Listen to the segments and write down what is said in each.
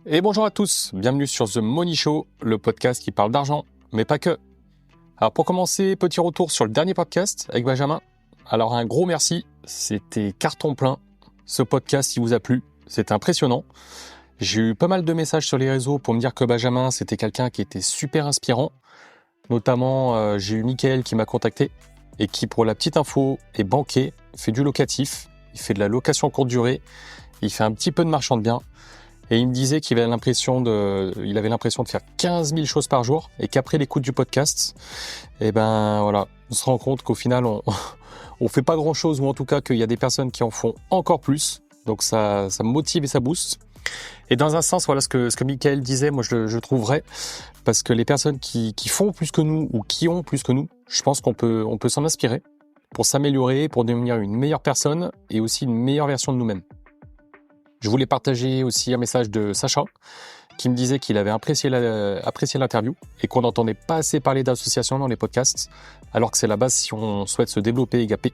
Et bonjour à tous, bienvenue sur The Money Show, le podcast qui parle d'argent, mais pas que. Alors pour commencer, petit retour sur le dernier podcast avec Benjamin. Alors un gros merci, c'était carton plein. Ce podcast, il vous a plu, c'était impressionnant. J'ai eu pas mal de messages sur les réseaux pour me dire que Benjamin, c'était quelqu'un qui était super inspirant. Notamment, j'ai eu Mickaël qui m'a contacté et qui, pour la petite info, est banquier, fait du locatif, il fait de la location courte durée, il fait un petit peu de marchand de biens. Et il me disait qu'il avait l'impression de faire 15 000 choses par jour et qu'après l'écoute du podcast, on se rend compte qu'au final, on fait pas grand chose, ou en tout cas qu'il y a des personnes qui en font encore plus. Donc ça me motive et ça booste. Et dans un sens, voilà ce que Mickaël disait, moi je trouve vrai, parce que les personnes qui font plus que nous ou qui ont plus que nous, je pense qu'on peut s'en inspirer pour s'améliorer, pour devenir une meilleure personne et aussi une meilleure version de nous-mêmes. Je voulais partager aussi un message de Sacha qui me disait qu'il avait apprécié l'interview et qu'on n'entendait pas assez parler d'associations dans les podcasts, alors que c'est la base si on souhaite se développer et gaper.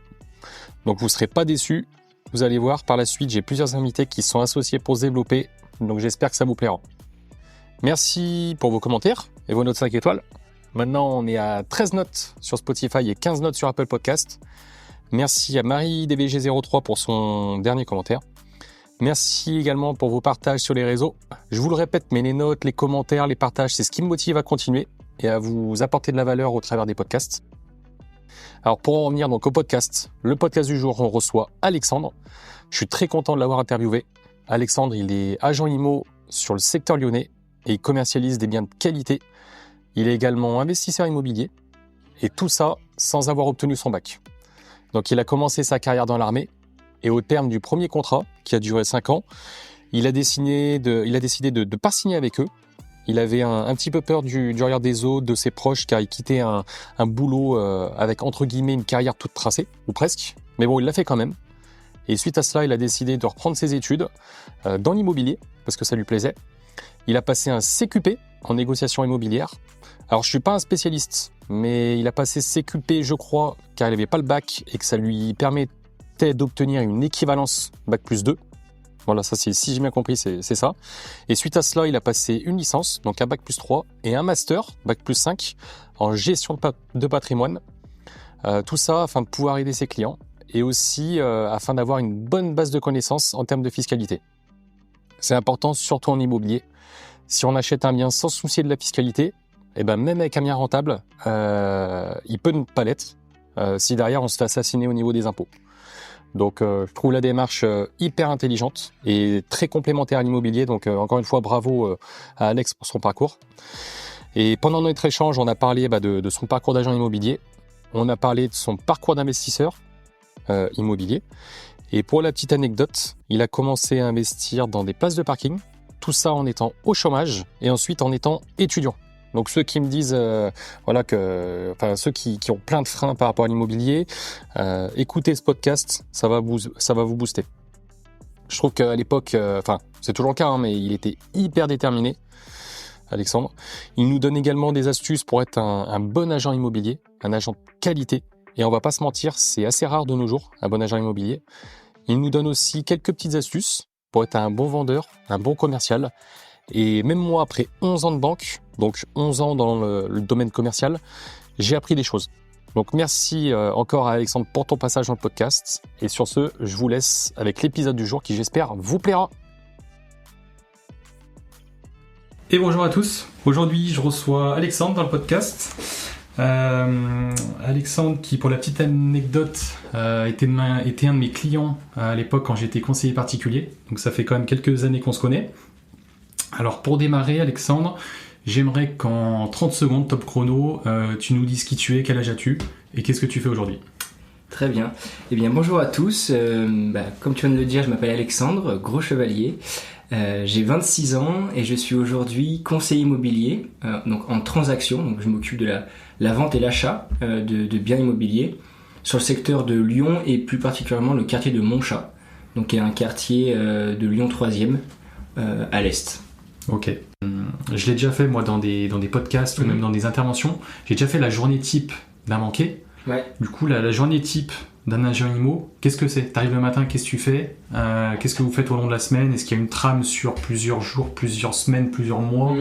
Donc vous ne serez pas déçus, vous allez voir, par la suite j'ai plusieurs invités qui sont associés pour se développer, donc j'espère que ça vous plaira. Merci pour vos commentaires et vos notes 5 étoiles. Maintenant on est à 13 notes sur Spotify et 15 notes sur Apple Podcast. Merci à MarieDVG03 pour son dernier commentaire. Merci également pour vos partages sur les réseaux. Je vous le répète, mais les notes, les commentaires, les partages, c'est ce qui me motive à continuer et à vous apporter de la valeur au travers des podcasts. Alors pour en revenir donc au podcast, le podcast du jour, on reçoit Alexandre. Je suis très content de l'avoir interviewé. Alexandre, il est agent IMO sur le secteur lyonnais et il commercialise des biens de qualité. Il est également investisseur immobilier et tout ça sans avoir obtenu son bac. Donc il a commencé sa carrière dans l'armée. Et au terme du premier contrat, qui a duré 5 ans, il a décidé de ne pas signer avec eux. Il avait un petit peu peur du regard des autres, de ses proches, car il quittait un boulot avec, entre guillemets, une carrière toute tracée, ou presque. Mais bon, il l'a fait quand même. Et suite à cela, il a décidé de reprendre ses études dans l'immobilier, parce que ça lui plaisait. Il a passé un CQP en négociation immobilière. Alors, je ne suis pas un spécialiste, mais il a passé CQP, je crois, car il n'avait pas le bac et que ça lui permet d'obtenir une équivalence Bac plus 2. Voilà, ça c'est, si j'ai bien compris, c'est ça. Et suite à cela, il a passé une licence, donc un Bac plus 3, et un master, Bac plus 5, en gestion de patrimoine. Tout ça afin de pouvoir aider ses clients, et aussi afin d'avoir une bonne base de connaissances en termes de fiscalité. C'est important, surtout en immobilier. Si on achète un bien sans se soucier de la fiscalité, même avec un bien rentable, il peut ne pas l'être, si derrière on se fait assassiner au niveau des impôts. Donc je trouve la démarche hyper intelligente et très complémentaire à l'immobilier. Donc encore une fois, bravo à Alex pour son parcours. Et pendant notre échange, on a parlé de son parcours d'agent immobilier. On a parlé de son parcours d'investisseur immobilier. Et pour la petite anecdote, il a commencé à investir dans des places de parking. Tout ça en étant au chômage et ensuite en étant étudiant. Donc ceux qui me disent, ceux qui ont plein de freins par rapport à l'immobilier, écoutez ce podcast, ça va vous booster. Je trouve qu'à l'époque, c'est toujours le cas, mais il était hyper déterminé, Alexandre. Il nous donne également des astuces pour être un bon agent immobilier, un agent de qualité. Et on va pas se mentir, c'est assez rare de nos jours, un bon agent immobilier. Il nous donne aussi quelques petites astuces pour être un bon vendeur, un bon commercial. Et même moi, après 11 ans de banque, donc 11 ans dans le domaine commercial, j'ai appris des choses. Donc merci encore à Alexandre pour ton passage dans le podcast. Et sur ce, je vous laisse avec l'épisode du jour qui, j'espère, vous plaira. Et bonjour à tous. Aujourd'hui, je reçois Alexandre dans le podcast. Alexandre qui, pour la petite anecdote, était un de mes clients à l'époque quand j'étais conseiller particulier. Donc ça fait quand même quelques années qu'on se connaît. Alors pour démarrer, Alexandre, j'aimerais qu'en 30 secondes, top chrono, tu nous dises qui tu es, quel âge as-tu et qu'est-ce que tu fais aujourd'hui. Très bien. Eh bien, bonjour à tous. Comme tu viens de le dire, je m'appelle Alexandre, gros chevalier. J'ai 26 ans et je suis aujourd'hui conseiller immobilier donc en transaction. Donc je m'occupe de la vente et l'achat de biens immobiliers sur le secteur de Lyon et plus particulièrement le quartier de Montchat, donc qui est un quartier de Lyon 3e à l'est. Ok. Je l'ai déjà fait moi dans des podcasts ou même dans des interventions. J'ai déjà fait la journée type d'un banquier. Ouais. Du coup, la journée type d'un agent IMO, qu'est-ce que c'est? T'arrives le matin, qu'est-ce que tu fais? Qu'est-ce que vous faites au long de la semaine? Est-ce qu'il y a une trame sur plusieurs jours, plusieurs semaines, plusieurs mois?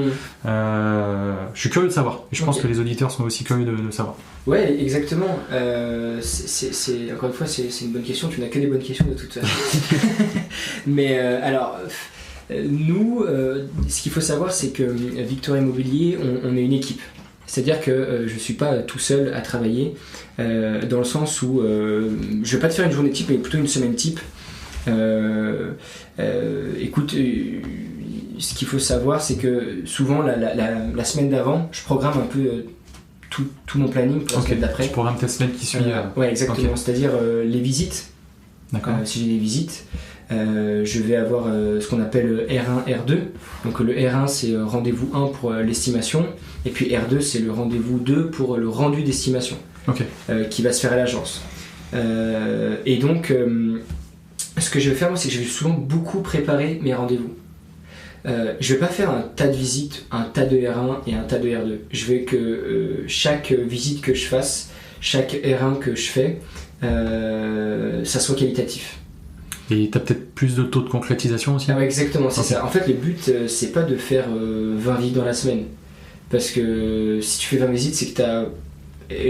Je suis curieux de savoir. Et je pense que les auditeurs sont aussi curieux de savoir. Ouais, exactement. Encore une fois, c'est une bonne question. Tu n'as que des bonnes questions de toute façon. Mais alors, nous, ce qu'il faut savoir, c'est que Victoria Immobilier, on est une équipe. C'est-à-dire que je ne suis pas tout seul à travailler, dans le sens où je ne vais pas te faire une journée type, mais plutôt une semaine type. Écoute, ce qu'il faut savoir, c'est que souvent, la semaine d'avant, je programme un peu tout mon planning pour la semaine d'après. Tu programmes ta semaine qui suit. Ouais, exactement. Okay. C'est-à-dire les visites. D'accord. Si j'ai des visites, je vais avoir ce qu'on appelle R1, R2. Donc le R1, c'est rendez-vous 1 pour l'estimation, et puis R2, c'est le rendez-vous 2 pour le rendu d'estimation, qui va se faire à l'agence. Et donc, ce que je vais faire, moi, c'est que je vais souvent beaucoup préparer mes rendez-vous. Je vais pas faire un tas de visites, un tas de R1 et un tas de R2. Je veux que chaque visite que je fasse, chaque R1 que je fais, ça soit qualitatif. Et tu as peut-être plus de taux de concrétisation aussi? Ah ouais, exactement, c'est ça. En fait, le but, c'est pas de faire 20 visites dans la semaine. Parce que si tu fais 20 visites, c'est que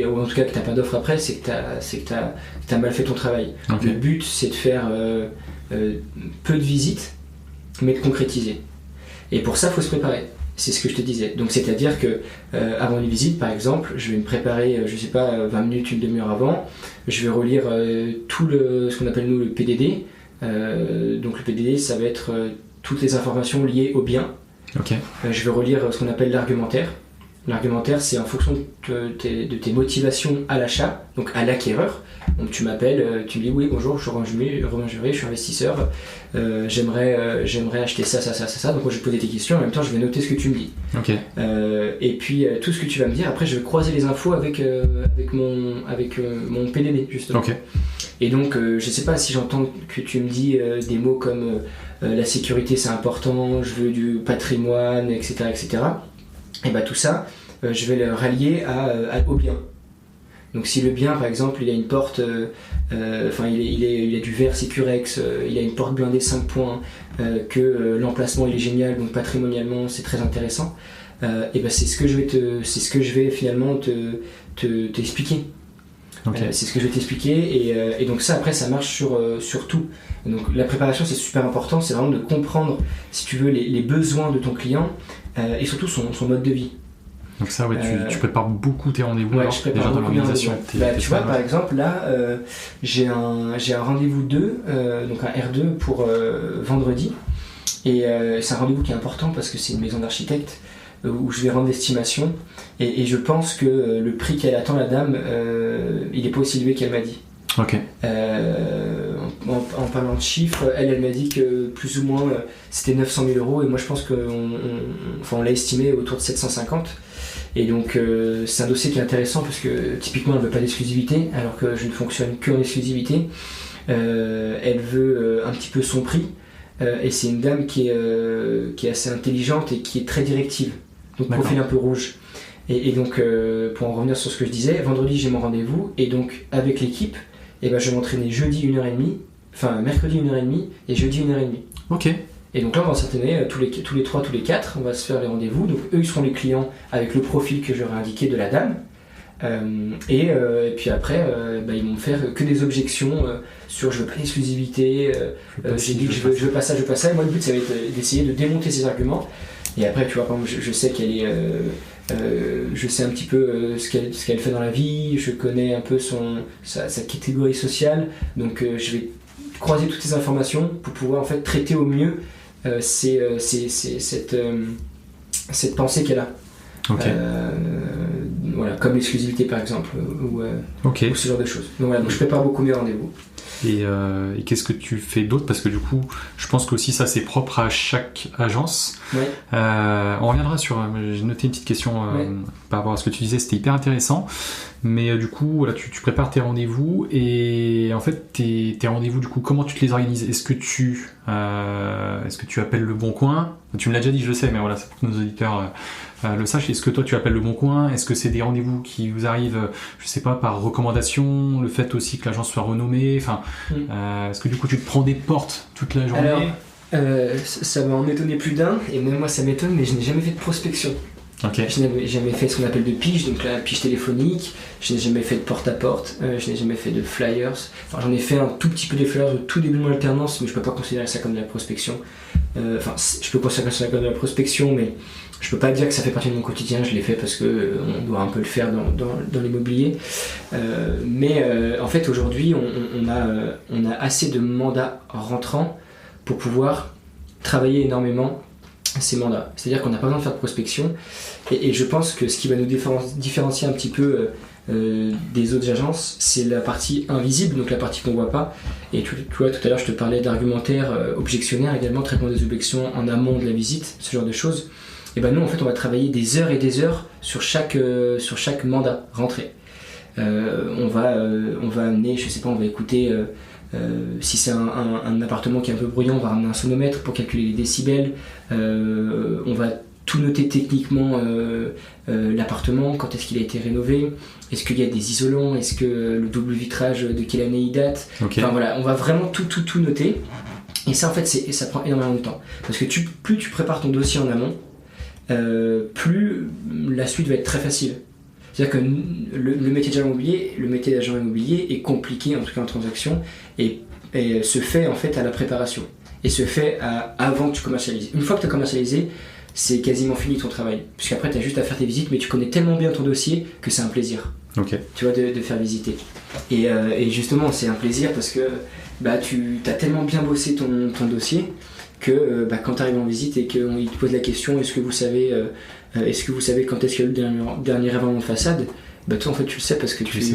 ou en tout cas que tu n'as pas d'offre après, c'est que tu as mal fait ton travail. Le but, c'est de faire peu de visites, mais de concrétiser. Et pour ça, il faut se préparer. C'est ce que je te disais. Donc, c'est-à-dire que avant une visite, par exemple, je vais me préparer, je sais pas, 20 minutes, une demi-heure avant. Je vais relire tout ce qu'on appelle nous le PDD. Donc le PDD, ça va être toutes les informations liées au bien. Je vais relire ce qu'on appelle l'argumentaire. L'argumentaire, c'est en fonction de tes motivations à l'achat, donc à l'acquéreur. Donc tu m'appelles, tu me dis oui bonjour, je suis Romain Juret, je suis investisseur, j'aimerais acheter ça. Donc moi je vais te poser tes questions, en même temps je vais noter ce que tu me dis. Et puis tout ce que tu vas me dire, après je vais croiser les infos avec mon PDD justement. Et donc je sais pas si j'entends que tu me dis des mots comme la sécurité c'est important, je veux du patrimoine, etc. Et bah tout ça, je vais le rallier au bien. Donc si le bien, par exemple, il a une porte, il a du verre Sécurex, il a une porte blindée 5 points, que l'emplacement il est génial, donc patrimonialement c'est très intéressant, et bah c'est ce que je vais finalement t'expliquer. C'est ce que je vais t'expliquer, et donc ça après ça marche sur tout. Donc la préparation c'est super important, c'est vraiment de comprendre, si tu veux, les besoins de ton client, et surtout son mode de vie. Donc ça, tu prépares beaucoup tes rendez-vous je prépare déjà dans l'organisation. Tu vois, par exemple, là, j'ai un rendez-vous 2, donc un R2 pour vendredi, et c'est un rendez-vous qui est important parce que c'est une maison d'architecte où je vais rendre l'estimation, et je pense que le prix qu'elle attend, la dame, il n'est pas aussi élevé qu'elle m'a dit. En parlant de chiffres, elle m'a dit que plus ou moins c'était 900 000 euros, et moi je pense qu'on l'a estimé autour de 750. Et donc c'est un dossier qui est intéressant parce que typiquement elle ne veut pas d'exclusivité, alors que je ne fonctionne qu'en exclusivité. Elle veut un petit peu son prix, et c'est une dame qui est assez intelligente et qui est très directive, donc profil un peu rouge. Et donc pour en revenir sur ce que je disais, vendredi j'ai mon rendez-vous, et donc avec l'équipe, je vais m'entraîner jeudi 1h30, enfin mercredi 1h30 et jeudi 1h30. Et donc là on va s'entraîner tous les 3, tous les 4, on va se faire les rendez-vous. Donc eux ils seront les clients avec le profil que j'aurais indiqué de la dame. Et puis après ils vont me faire que des objections sur je veux pas d'exclusivité, j'ai dit que je veux pas ça, et moi le but ça va être d'essayer de démonter ces arguments. Et après tu vois, par exemple, je sais qu'elle est je sais un petit peu ce qu'elle fait dans la vie, je connais un peu sa catégorie sociale, donc je vais croiser toutes ces informations pour pouvoir en fait traiter au mieux cette pensée qu'elle a. Voilà, comme l'exclusivité par exemple, ou ce genre de choses. Donc voilà, donc je prépare beaucoup mes rendez-vous. Et qu'est-ce que tu fais d'autre? Parce que du coup, je pense qu'aussi ça c'est propre à chaque agence. On reviendra sur... J'ai noté une petite question par rapport à ce que tu disais, c'était hyper intéressant. Mais du coup, voilà, tu prépares tes rendez-vous, et en fait tes rendez-vous, du coup, comment tu te les organises? Est-ce que tu Est-ce que tu appelles Le Bon Coin? Tu me l'as déjà dit, je le sais, mais voilà, c'est pour que nos auditeurs le sachent. Est-ce que toi, tu appelles Le Bon Coin? Est-ce que c'est des rendez-vous qui vous arrivent, je sais pas, par recommandation, le fait aussi que l'agence soit renommée? Enfin, est-ce que du coup, tu te prends des portes toute la journée? Alors, ça va en étonner plus d'un, et même moi ça m'étonne, mais je n'ai jamais fait de prospection. Okay. Je n'ai jamais fait ce qu'on appelle de pige, donc la pige téléphonique. Je n'ai jamais fait de porte-à-porte. Je n'ai jamais fait de flyers. Enfin, j'en ai fait un tout petit peu des flyers au tout début de mon alternance, mais je peux pas considérer ça comme de la prospection. Je peux considérer ça comme de la prospection, mais je peux pas dire que ça fait partie de mon quotidien. Je l'ai fait parce que on doit un peu le faire dans l'immobilier. En fait, aujourd'hui, on a assez de mandats rentrants pour pouvoir travailler énormément ces mandats. C'est-à-dire qu'on n'a pas besoin de faire de prospection, et je pense que ce qui va nous différencier un petit peu des autres agences, c'est la partie invisible, donc la partie qu'on voit pas. Et tu vois, tout à l'heure je te parlais d'argumentaire objectionnaire également, traitement des objections en amont de la visite, ce genre de choses. Et ben nous en fait on va travailler des heures et des heures sur chaque mandat rentré. On va amener, je sais pas, on va écouter si c'est un appartement qui est un peu bruyant, on va ramener un sonomètre pour calculer les décibels. On va tout noter techniquement, l'appartement, quand est-ce qu'il a été rénové, est-ce qu'il y a des isolants, est-ce que le double vitrage, de quelle année il date. Okay. Enfin voilà, on va vraiment tout noter. Et ça en fait ça prend énormément de temps, parce que plus tu prépares ton dossier en amont, plus la suite va être très facile. C'est-à-dire que le métier d'agent immobilier est compliqué, en tout cas en transaction, et se fait en fait à la préparation, et se fait avant que tu commercialises. Une fois que tu as commercialisé, c'est quasiment fini ton travail, puisqu'après tu as juste à faire tes visites, mais tu connais tellement bien ton dossier que c'est un plaisir. Okay. Tu vois, de faire visiter. Et justement, c'est un plaisir parce que tu as tellement bien bossé ton dossier que quand tu arrives en visite et qu'il te pose la question, est-ce que vous savez quand est-ce qu'il y a eu le dernier règlement de façade, toi en fait tu le sais parce que tu le sais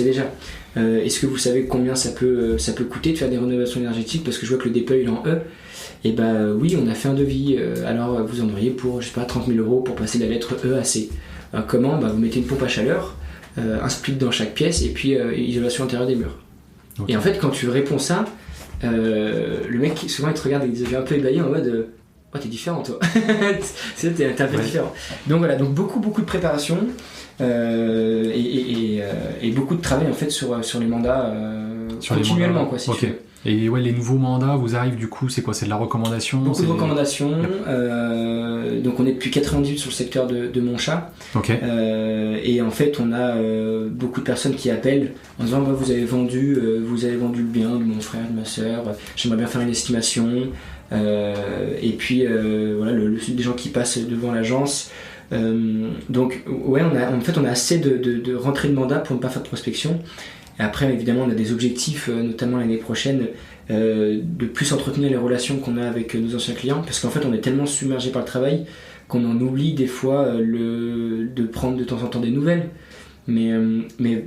déjà. Est-ce que vous savez combien ça peut coûter de faire des rénovations énergétiques, parce que je vois que le DPE il est en E. Et oui, on a fait un devis, alors vous en auriez pour, je sais pas, 30 000 € pour passer de la lettre E à C. Comment? Vous mettez une pompe à chaleur, un split dans chaque pièce, et puis isolation intérieure des murs. Okay. Et en fait quand tu réponds ça, le mec souvent il te regarde avec des yeux un peu ébahis en mode oh, t'es différent toi. T'es un peu différent. Donc voilà, donc beaucoup de préparation, et beaucoup de travail en fait sur les mandats, continuellement, quoi, si tu veux. Et ouais, les nouveaux mandats vous arrivent du coup, c'est quoi? C'est de la recommandation? Beaucoup de recommandations. Donc on est depuis 98 sur le secteur de Montchat. Okay. Et en fait on a beaucoup de personnes qui appellent en disant vous avez vendu le bien de mon frère, de ma soeur, j'aimerais bien faire une estimation. Et puis voilà, des gens qui passent devant l'agence. Donc ouais, on a assez de rentrées de mandat pour ne pas faire de prospection. Et après évidemment on a des objectifs, notamment l'année prochaine, de plus entretenir les relations qu'on a avec nos anciens clients, parce qu'en fait on est tellement submergé par le travail qu'on en oublie des fois de prendre de temps en temps des nouvelles. Mais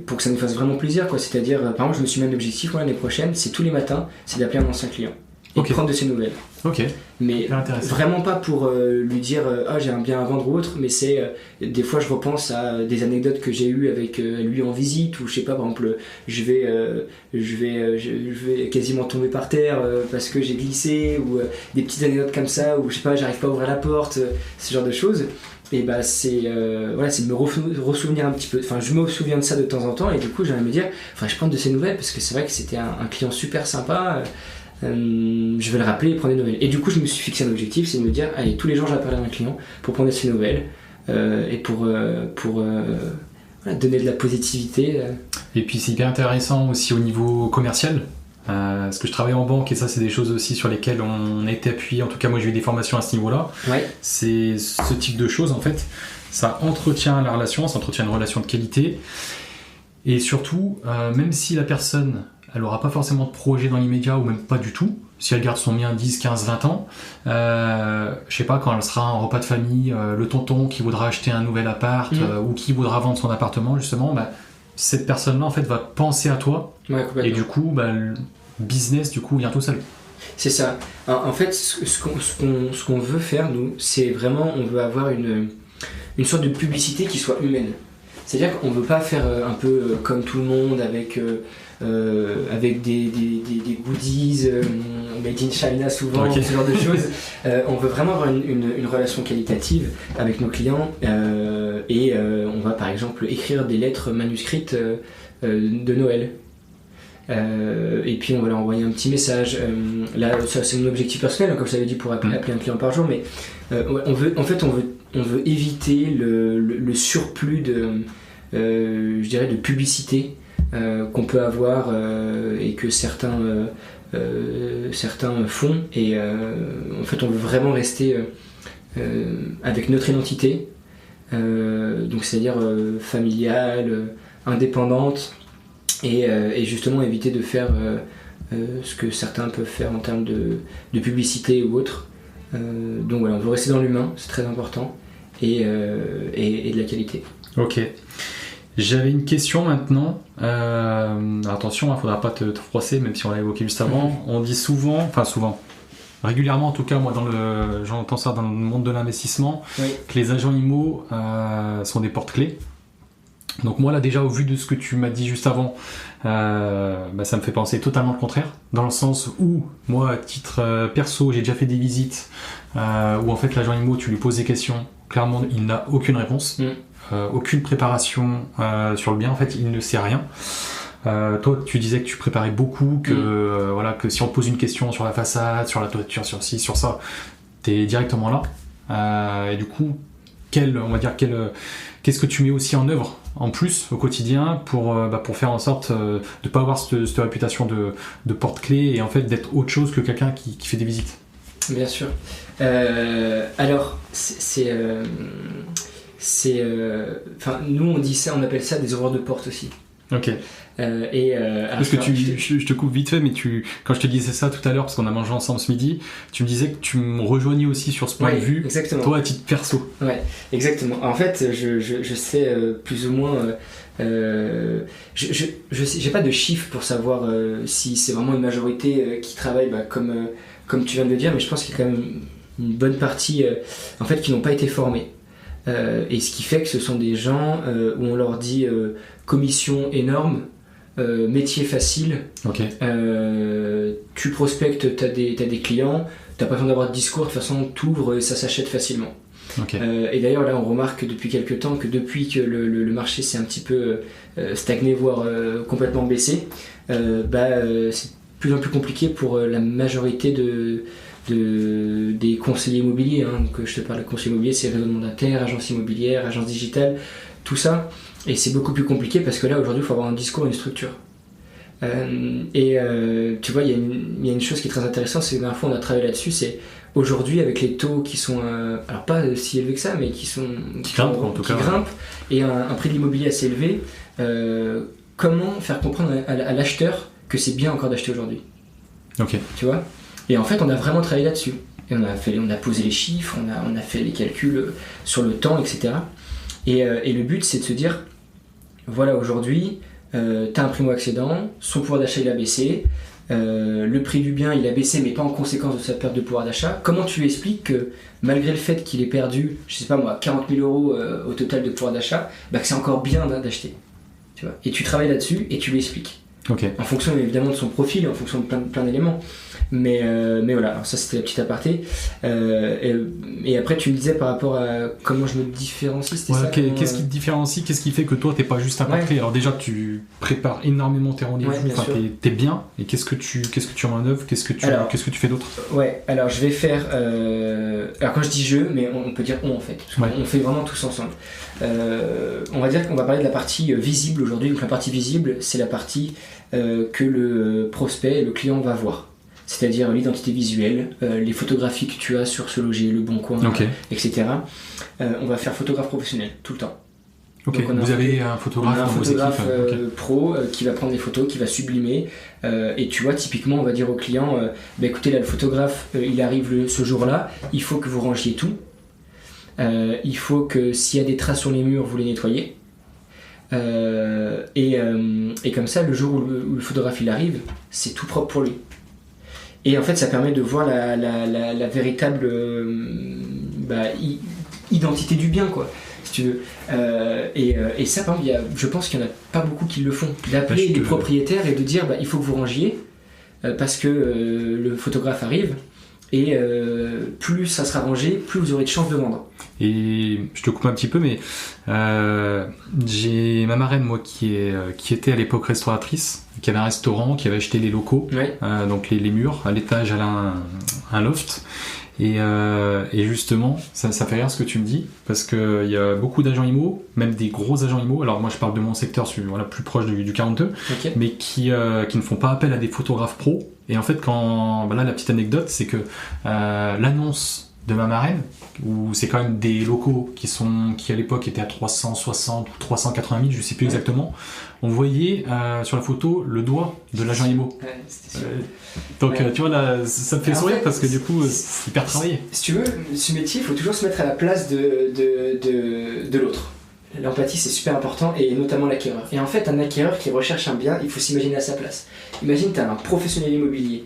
pour que ça nous fasse vraiment plaisir, quoi. C'est-à-dire, par exemple, je me suis mis un objectif l'année prochaine, c'est tous les matins, c'est d'appeler un ancien client et prendre de ses nouvelles. Ok. Mais vraiment pas pour lui dire j'ai un bien à vendre ou autre, mais c'est des fois je repense à des anecdotes que j'ai eues avec lui en visite, ou je sais pas, par exemple je vais quasiment tomber par terre parce que j'ai glissé, ou des petites anecdotes comme ça, ou je sais pas, j'arrive pas à ouvrir la porte, ce genre de choses. Et c'est de me ressouvenir un petit peu, enfin je me souviens de ça de temps en temps, et du coup j'aimerais me dire je prends de ses nouvelles, parce que c'est vrai que c'était un client super sympa. Je vais le rappeler et prendre des nouvelles. Et du coup, je me suis fixé un objectif, c'est de me dire, allez, tous les jours, j'appelle un client pour prendre de ses nouvelles, et pour donner de la positivité. Et puis, c'est hyper intéressant aussi au niveau commercial. Parce que je travaille en banque, et ça, c'est des choses aussi sur lesquelles on a été appuyé. En tout cas, moi, j'ai eu des formations à ce niveau-là. Ouais. C'est ce type de choses, en fait. Ça entretient la relation, ça entretient une relation de qualité. Et surtout, même si la personne, elle n'aura pas forcément de projet dans l'immédiat, ou même pas du tout, si elle garde son bien 10, 15, 20 ans, je sais pas, quand elle sera en repas de famille, le tonton qui voudra acheter un nouvel appart, ou qui voudra vendre son appartement, justement, cette personne-là, en fait, va penser à toi. Ouais, et du coup, le business, du coup, vient tout seul. C'est ça. En fait, ce qu'on veut faire, nous, c'est vraiment, on veut avoir une sorte de publicité qui soit humaine. C'est-à-dire qu'on veut pas faire un peu comme tout le monde avec des goodies, made in China souvent, ce genre de choses. On veut vraiment avoir une relation qualitative avec nos clients et on va par exemple écrire des lettres manuscrites de Noël. Et puis on va leur envoyer un petit message. Là, ça, c'est mon objectif personnel, comme je t'avais dit, pour appeler un client par jour, mais on veut éviter le surplus je dirais de publicité qu'on peut avoir et que certains font. Et en fait, on veut vraiment rester avec notre identité, donc c'est-à-dire familiale, indépendante. Et justement éviter de faire ce que certains peuvent faire en termes de publicité ou autre. Donc voilà, on veut rester dans l'humain, c'est très important, et de la qualité. Ok. J'avais une question maintenant. Attention, il ne faudra pas te froisser, même si on l'a évoqué juste avant. On dit souvent, régulièrement en tout cas, moi j'entends ça dans le monde de l'investissement, que les agents IMO sont des porte-clés. Donc moi là déjà au vu de ce que tu m'as dit juste avant, ça me fait penser totalement le contraire, dans le sens où moi à titre perso j'ai déjà fait des visites où en fait l'agent IMO tu lui poses des questions, clairement il n'a aucune réponse, aucune préparation sur le bien, en fait il ne sait rien. Toi tu disais que tu préparais beaucoup, que si on te pose une question sur la façade, sur la toiture, sur ci, sur ça, t'es directement là. Et du coup qu'est-ce que tu mets aussi en œuvre en plus au quotidien pour faire en sorte de ne pas avoir cette réputation de porte-clé et en fait d'être autre chose que quelqu'un qui fait des visites? Bien sûr. Alors, nous on dit ça, on appelle ça des ouvreurs de porte aussi. Ok. Parce que je te coupe vite fait, mais quand je te disais ça tout à l'heure, parce qu'on a mangé ensemble ce midi, tu me disais que tu me rejoignais aussi sur ce point de vue, exactement. Toi à titre perso. Ouais, exactement. En fait, je sais plus ou moins. J'ai pas de chiffres pour savoir si c'est vraiment une majorité qui travaille comme tu viens de le dire, mais je pense qu'il y a quand même une bonne partie en fait qui n'ont pas été formés. Et ce qui fait que ce sont des gens où on leur dit commission énorme, métier facile, tu prospectes, t'as des clients, t'as pas besoin d'avoir de discours, de toute façon t'ouvres et ça s'achète facilement. Et d'ailleurs là on remarque depuis quelques temps que depuis que le marché s'est un petit peu stagné, voire complètement baissé, c'est de plus en plus compliqué pour la majorité des conseillers immobiliers, donc je te parle de conseiller immobilier, c'est réseau de mandataires, agence immobilière, agence digitale, tout ça, et c'est beaucoup plus compliqué parce que là aujourd'hui il faut avoir un discours, une structure. Tu vois, il y a une chose qui est très intéressante, c'est que la dernière fois on a travaillé là-dessus, c'est aujourd'hui avec les taux qui sont alors pas si élevés que ça, mais qui grimpent et un prix de l'immobilier assez élevé, comment faire comprendre à l'acheteur que c'est bien encore d'acheter aujourd'hui. Tu vois. Et en fait, on a vraiment travaillé là-dessus. Et on a posé les chiffres, on a fait les calculs sur le temps, etc. Et le but, c'est de se dire, voilà, aujourd'hui, t'as un primo-accédant, son pouvoir d'achat, il a baissé, le prix du bien, il a baissé, mais pas en conséquence de sa perte de pouvoir d'achat. Comment tu lui expliques que, malgré le fait qu'il ait perdu, je sais pas moi, 40 000 euros au total de pouvoir d'achat, que c'est encore bien d'acheter, tu vois. Et tu travailles là-dessus et tu lui expliques. En fonction évidemment de son profil, en fonction de plein d'éléments. Mais voilà, alors ça c'était la petite aparté. Et après tu me disais par rapport à comment je me différencie, c'était ça. Qu'est-ce qui te différencie? Qu'est-ce qui fait que toi t'es pas juste un portrait? Alors déjà tu prépares énormément tes rendez-vous, t'es bien. Et qu'est-ce que tu mets en œuvre? Qu'est-ce que tu fais d'autre? Alors je vais faire. Alors quand je dis je, mais on peut dire on en fait. On fait vraiment tous ensemble. On va dire qu'on va parler de la partie visible aujourd'hui. Donc la partie visible, c'est la partie que le prospect, le client va voir. C'est-à-dire l'identité visuelle, les photographies que tu as sur Ce Loger, Le Bon Coin, etc. On va faire photographe professionnel tout le temps. Donc vous avez un photographe dans vos équipes pro qui va prendre des photos, qui va sublimer. Et tu vois, typiquement, on va dire au client écoutez, là, le photographe, il arrive ce jour-là, il faut que vous rangiez tout. Il faut que s'il y a des traces sur les murs, vous les nettoyez. Et comme ça, le jour où le photographe il arrive, c'est tout propre pour lui. Et en fait, ça permet de voir la véritable identité du bien, quoi, si tu veux. Et ça, par exemple, je pense qu'il n'y en a pas beaucoup qui le font. D'appeler les propriétaires et de dire il faut que vous rangiez. parce que le photographe arrive. Et plus ça sera rangé, plus vous aurez de chances de vendre. Et je te coupe un petit peu, mais j'ai ma marraine, moi, qui était à l'époque restauratrice, qui avait un restaurant, qui avait acheté les locaux, ouais. Donc les murs. À l'étage, elle a un loft. Et justement, ça fait rire ce que tu me dis, parce qu'il y a beaucoup d'agents IMO, même des gros agents IMO. Alors moi, je parle de mon secteur, voilà, plus proche du 42, okay. mais qui ne font pas appel à des photographes pros. Et en fait, là, la petite anecdote, c'est que l'annonce de ma marraine, où c'est quand même des locaux qui à l'époque étaient à 360 ou 380 000, je sais plus exactement, on voyait sur la photo le doigt de l'agent IMO. Ouais, c'était sûr. Donc ouais. tu vois, là, ça me fait sourire parce que du coup, c'est hyper travaillé. Si tu veux, ce métier, il faut toujours se mettre à la place de l'autre. L'empathie, c'est super important, et notamment l'acquéreur. Et en fait, un acquéreur qui recherche un bien, il faut s'imaginer à sa place. Imagine, tu as un professionnel immobilier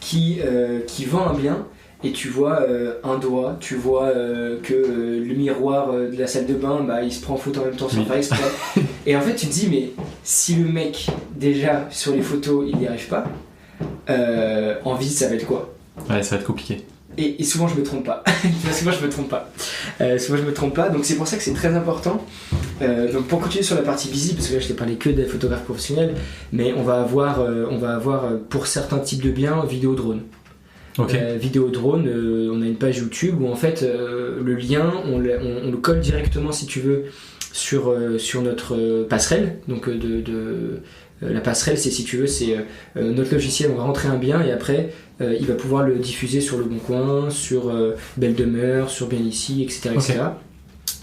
qui vend un bien, et tu vois un doigt, tu vois que le miroir de la salle de bain, il se prend en photo en même temps sans faire exprès. Et en fait, tu te dis, mais si le mec, déjà, sur les photos, il n'y arrive pas, en visite, ça va être quoi ? Ouais, ça va être compliqué. Et souvent je me trompe pas. souvent je me trompe pas. Donc c'est pour ça que c'est très important. Donc pour continuer sur la partie visible, parce que là je t'ai parlé que des photographes professionnels, mais on va avoir pour certains types de biens vidéo drone. Okay. Vidéo drone, on a une page YouTube où en fait le lien on le colle directement si tu veux sur notre passerelle. Donc la passerelle, c'est si tu veux, c'est notre logiciel, on va rentrer un bien et après il va pouvoir le diffuser sur Le Bon Coin, sur Belle Demeure, sur Bien Ici, etc. Okay.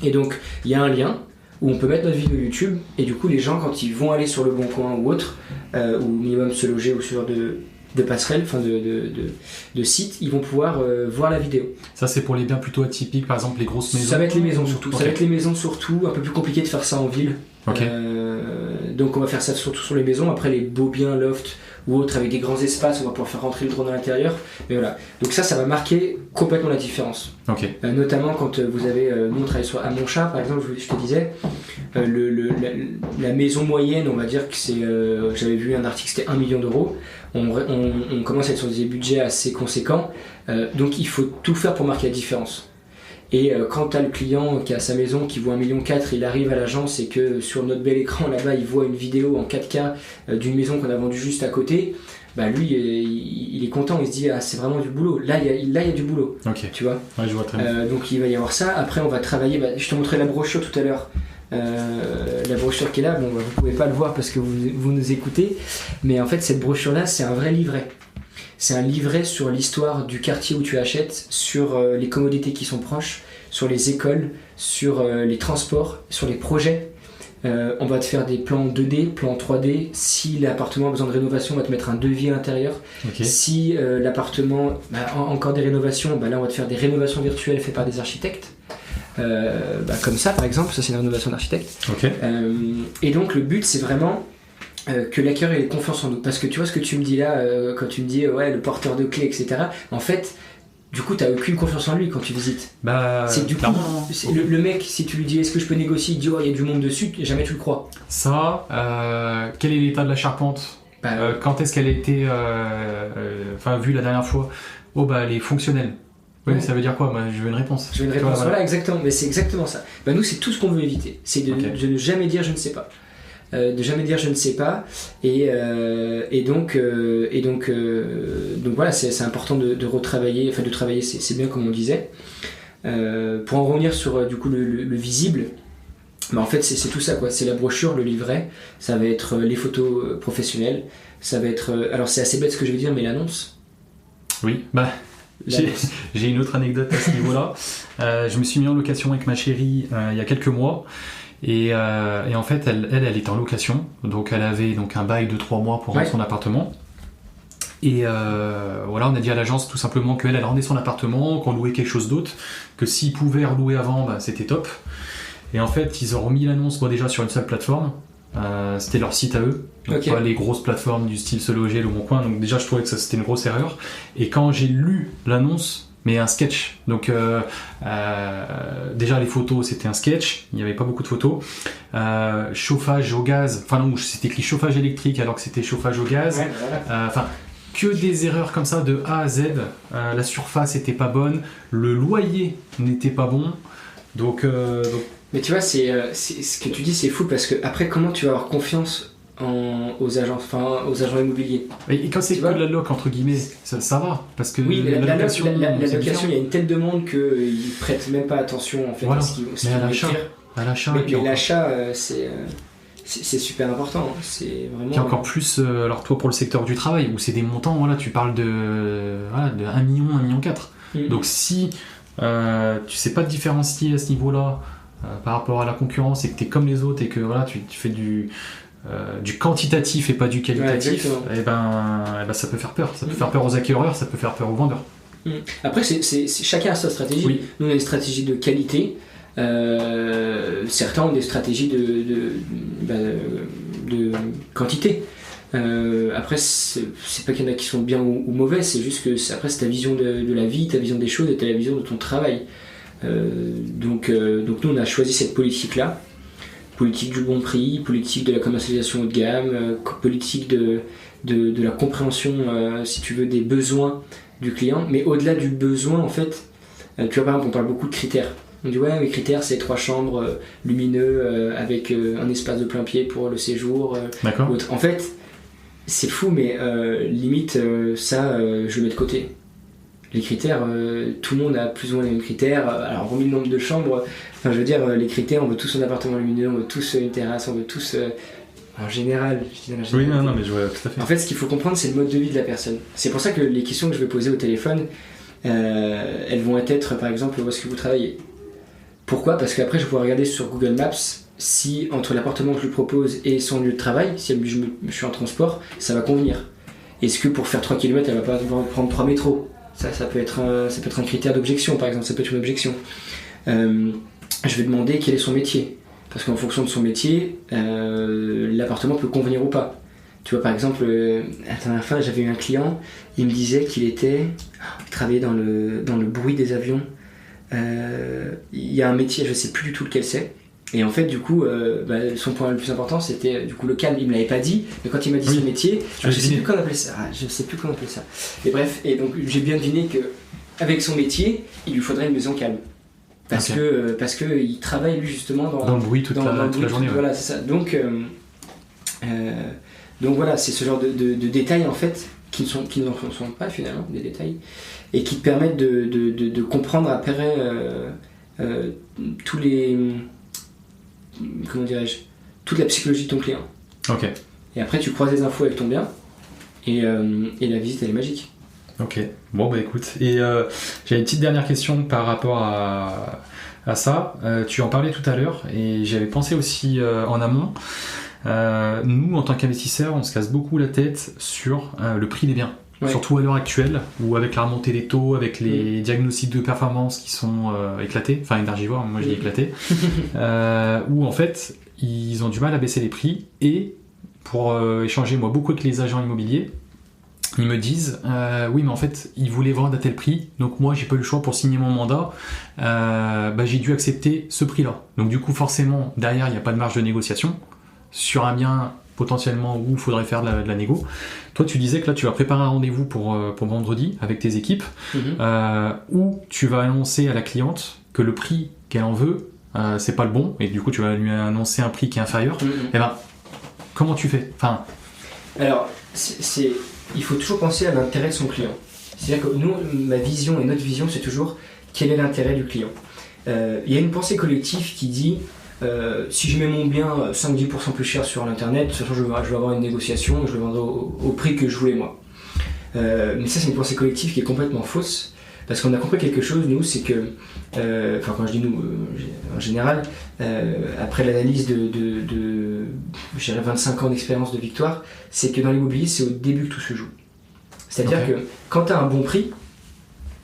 Et donc il y a un lien où on peut mettre notre vidéo YouTube et du coup les gens quand ils vont aller sur Le Bon Coin ou autre, ou minimum se loger ou sur de passerelles, enfin de sites, ils vont pouvoir voir la vidéo. Ça c'est pour les biens plutôt atypiques, par exemple les grosses maisons. Ça va être les maisons surtout. Okay. Ça va être les maisons surtout, un peu plus compliqué de faire ça en ville. Okay. Donc on va faire ça surtout sur les maisons. Après les beaux biens loft ou autres avec des grands espaces, on va pouvoir faire rentrer le drone à l'intérieur. Mais voilà. Donc ça va marquer complètement la différence. Okay. Notamment quand vous avez, nous on travaille à Montchat par exemple, je te disais, la maison moyenne, on va dire que c'est, j'avais vu un article, c'était 1 million d'euros. On commence à être sur des budgets assez conséquents. Donc il faut tout faire pour marquer la différence. Et quand tu as le client qui a sa maison qui voit 1,4 million, il arrive à l'agence et que sur notre bel écran là-bas il voit une vidéo en 4K d'une maison qu'on a vendue juste à côté, lui il est content, il se dit c'est vraiment du boulot, là il y a du boulot. Okay. Tu vois, ouais, je vois très bien. donc il va y avoir ça. Après on va travailler, je te montrais la brochure tout à l'heure, la brochure qui est là, vous pouvez pas le voir parce que vous nous écoutez, mais en fait cette brochure là c'est un vrai livret. C'est un livret sur l'histoire du quartier où tu achètes, sur les commodités qui sont proches, sur les écoles, sur les transports, sur les projets. On va te faire des plans 2D, plans 3D. Si l'appartement a besoin de rénovation, on va te mettre un devis à l'intérieur. Okay. Si l'appartement a encore des rénovations, là on va te faire des rénovations virtuelles faites par des architectes. Comme ça par exemple, ça c'est une rénovation d'architecte. Okay. Et donc le but c'est vraiment que l'acquéreur ait confiance en nous, parce que tu vois ce que tu me dis là quand tu me dis le porteur de clés, etc. En fait du coup t'as aucune confiance en lui quand tu visites. C'est du coup le mec, si tu lui dis est-ce que je peux négocier, il dit il y a du monde dessus, jamais tu le crois. Ça, quel est l'état de la charpente, quand est-ce qu'elle a été vue la dernière fois? Elle est fonctionnelle. Oui, mais ça veut dire quoi? Moi, je veux une réponse. Voilà, exactement. Mais c'est exactement ça. Nous, c'est tout ce qu'on veut éviter. C'est de ne jamais dire je ne sais pas. Et donc voilà, c'est important de retravailler, de travailler, c'est bien comme on disait. Pour en revenir sur du coup le visible, en fait c'est tout ça quoi. C'est la brochure, le livret, ça va être les photos professionnelles, ça va être alors c'est assez bête ce que je vais dire, mais l'annonce. Oui, j'ai une autre anecdote à ce niveau-là. Je me suis mis en location avec ma chérie il y a quelques mois. Et en fait, elle était en location, donc elle avait un bail de 3 mois pour rendre son appartement. Et on a dit à l'agence tout simplement qu'elle rendait son appartement, qu'on louait quelque chose d'autre, que s'ils pouvaient relouer avant, c'était top. Et en fait, ils ont remis l'annonce déjà sur une seule plateforme. C'était leur site à eux, donc pas les grosses plateformes du style Se Loger, Le Bon Coin. Donc déjà, je trouvais que ça c'était une grosse erreur. Et quand j'ai lu l'annonce, mais un sketch. Donc déjà les photos c'était un sketch, il n'y avait pas beaucoup de photos. Chauffage au gaz, c'était écrit chauffage électrique alors que c'était chauffage au gaz. que des erreurs comme ça de A à Z. La surface était pas bonne, le loyer n'était pas bon. Donc Mais tu vois, ce que tu dis, c'est fou parce que après, comment tu vas avoir confiance aux agents immobiliers? Et quand c'est que de la loc, entre guillemets, ça va. Parce que oui, la location, il y a une telle demande qu'ils prêtent même pas attention en fait, voilà. à ce qu'ils Mais à l'achat, mais l'achat, c'est super important. C'est vraiment. Puis encore plus, alors toi pour le secteur du travail, où c'est des montants, voilà, tu parles de 1 million, 1,4 million. Donc si tu sais pas te différencier à ce niveau-là par rapport à la concurrence et que tu es comme les autres et que voilà, tu fais du quantitatif et pas du qualitatif, et ben ça peut faire peur. Ça peut faire peur aux acquéreurs, ça peut faire peur aux vendeurs. Après, chacun a sa stratégie. Oui. Nous, on a une stratégie de qualité. Certains ont des stratégies de quantité. Après, c'est pas qu'il y en a qui sont bien ou mauvais, c'est juste que après c'est ta vision de la vie, ta vision des choses et ta vision de ton travail. Donc nous, on a choisi cette politique-là. Politique du bon prix, politique de la commercialisation haut de gamme, politique de la compréhension, si tu veux, des besoins du client. Mais au-delà du besoin, en fait, tu vois, par exemple, on parle beaucoup de critères. On dit, ouais, les critères, c'est 3 chambres lumineux avec un espace de plein pied pour le séjour. D'accord. En fait, c'est fou, mais limite, je le mets de côté. Les critères, tout le monde a plus ou moins les mêmes critères. Alors, remis le nombre de chambres, enfin, je veux dire, les critères, on veut tous un appartement lumineux, on veut tous une terrasse, on veut tous. En général, je dis oui, non, mais je vois tout à fait. En fait, ce qu'il faut comprendre, c'est le mode de vie de la personne. C'est pour ça que les questions que je vais poser au téléphone, elles vont être, par exemple, où est-ce que vous travaillez? Pourquoi? Parce qu'après, je vais pouvoir regarder sur Google Maps si entre l'appartement que je lui propose et son lieu de travail, si je suis en transport, ça va convenir. Est-ce que pour faire 3 km, elle va pas devoir prendre 3 métros? Ça peut être un critère d'objection, par exemple, ça peut être une objection. Je vais demander quel est son métier. Parce qu'en fonction de son métier, l'appartement peut convenir ou pas. Tu vois, par exemple, la dernière fois, j'avais eu un client, il me disait qu'il travaillait dans le bruit des avions. Il y a un métier, je sais plus du tout lequel c'est. Et en fait, du coup, son point le plus important, c'était du coup le calme. Il me l'avait pas dit, mais quand il m'a dit son métier, je sais plus comment on appelait ça. Et bref, et donc j'ai bien deviné que avec son métier, il lui faudrait une maison calme. Parce que il travaille lui justement dans le bruit toute la journée. Voilà, c'est ça. Donc voilà, c'est ce genre de détails en fait qui n'en sont pas finalement des détails et qui te permettent de comprendre après tous les comment dirais-je, toute la psychologie de ton client. Ok. Et après tu croises les infos avec ton bien et la visite elle est magique. Ok, bon bah écoute, et j'ai une petite dernière question par rapport à ça. Tu en parlais tout à l'heure et j'avais pensé aussi en amont. Nous, en tant qu'investisseurs, on se casse beaucoup la tête sur le prix des biens. Ouais. Surtout à l'heure actuelle, où avec la remontée des taux, avec les diagnostics de performance qui sont éclatés, enfin énergivores, moi je dis éclatés, où en fait, ils ont du mal à baisser les prix et pour échanger moi beaucoup avec les agents immobiliers, ils me disent oui mais en fait ils voulaient vendre à tel prix donc moi j'ai pas eu le choix pour signer mon mandat, j'ai dû accepter ce prix là, donc du coup forcément derrière il n'y a pas de marge de négociation sur un bien potentiellement où il faudrait faire de la négo. Toi tu disais que là tu vas préparer un rendez-vous pour vendredi avec tes équipes, où tu vas annoncer à la cliente que le prix qu'elle en veut c'est pas le bon et du coup tu vas lui annoncer un prix qui est inférieur. Et comment tu fais? Alors il faut toujours penser à l'intérêt de son client. C'est-à-dire que nous, ma vision et notre vision, c'est toujours quel est l'intérêt du client. Il y a une pensée collective qui dit si je mets mon bien 5-10% plus cher sur l'internet, de toute façon je vais avoir une négociation, je le vendrai au prix que je voulais moi. Mais ça c'est une pensée collective qui est complètement fausse, parce qu'on a compris quelque chose, nous, c'est que, quand je dis nous, en général, après l'analyse de 25 ans d'expérience de Victoire, c'est que dans l'immobilier, c'est au début que tout se joue. C'est-à-dire que quand tu as un bon prix,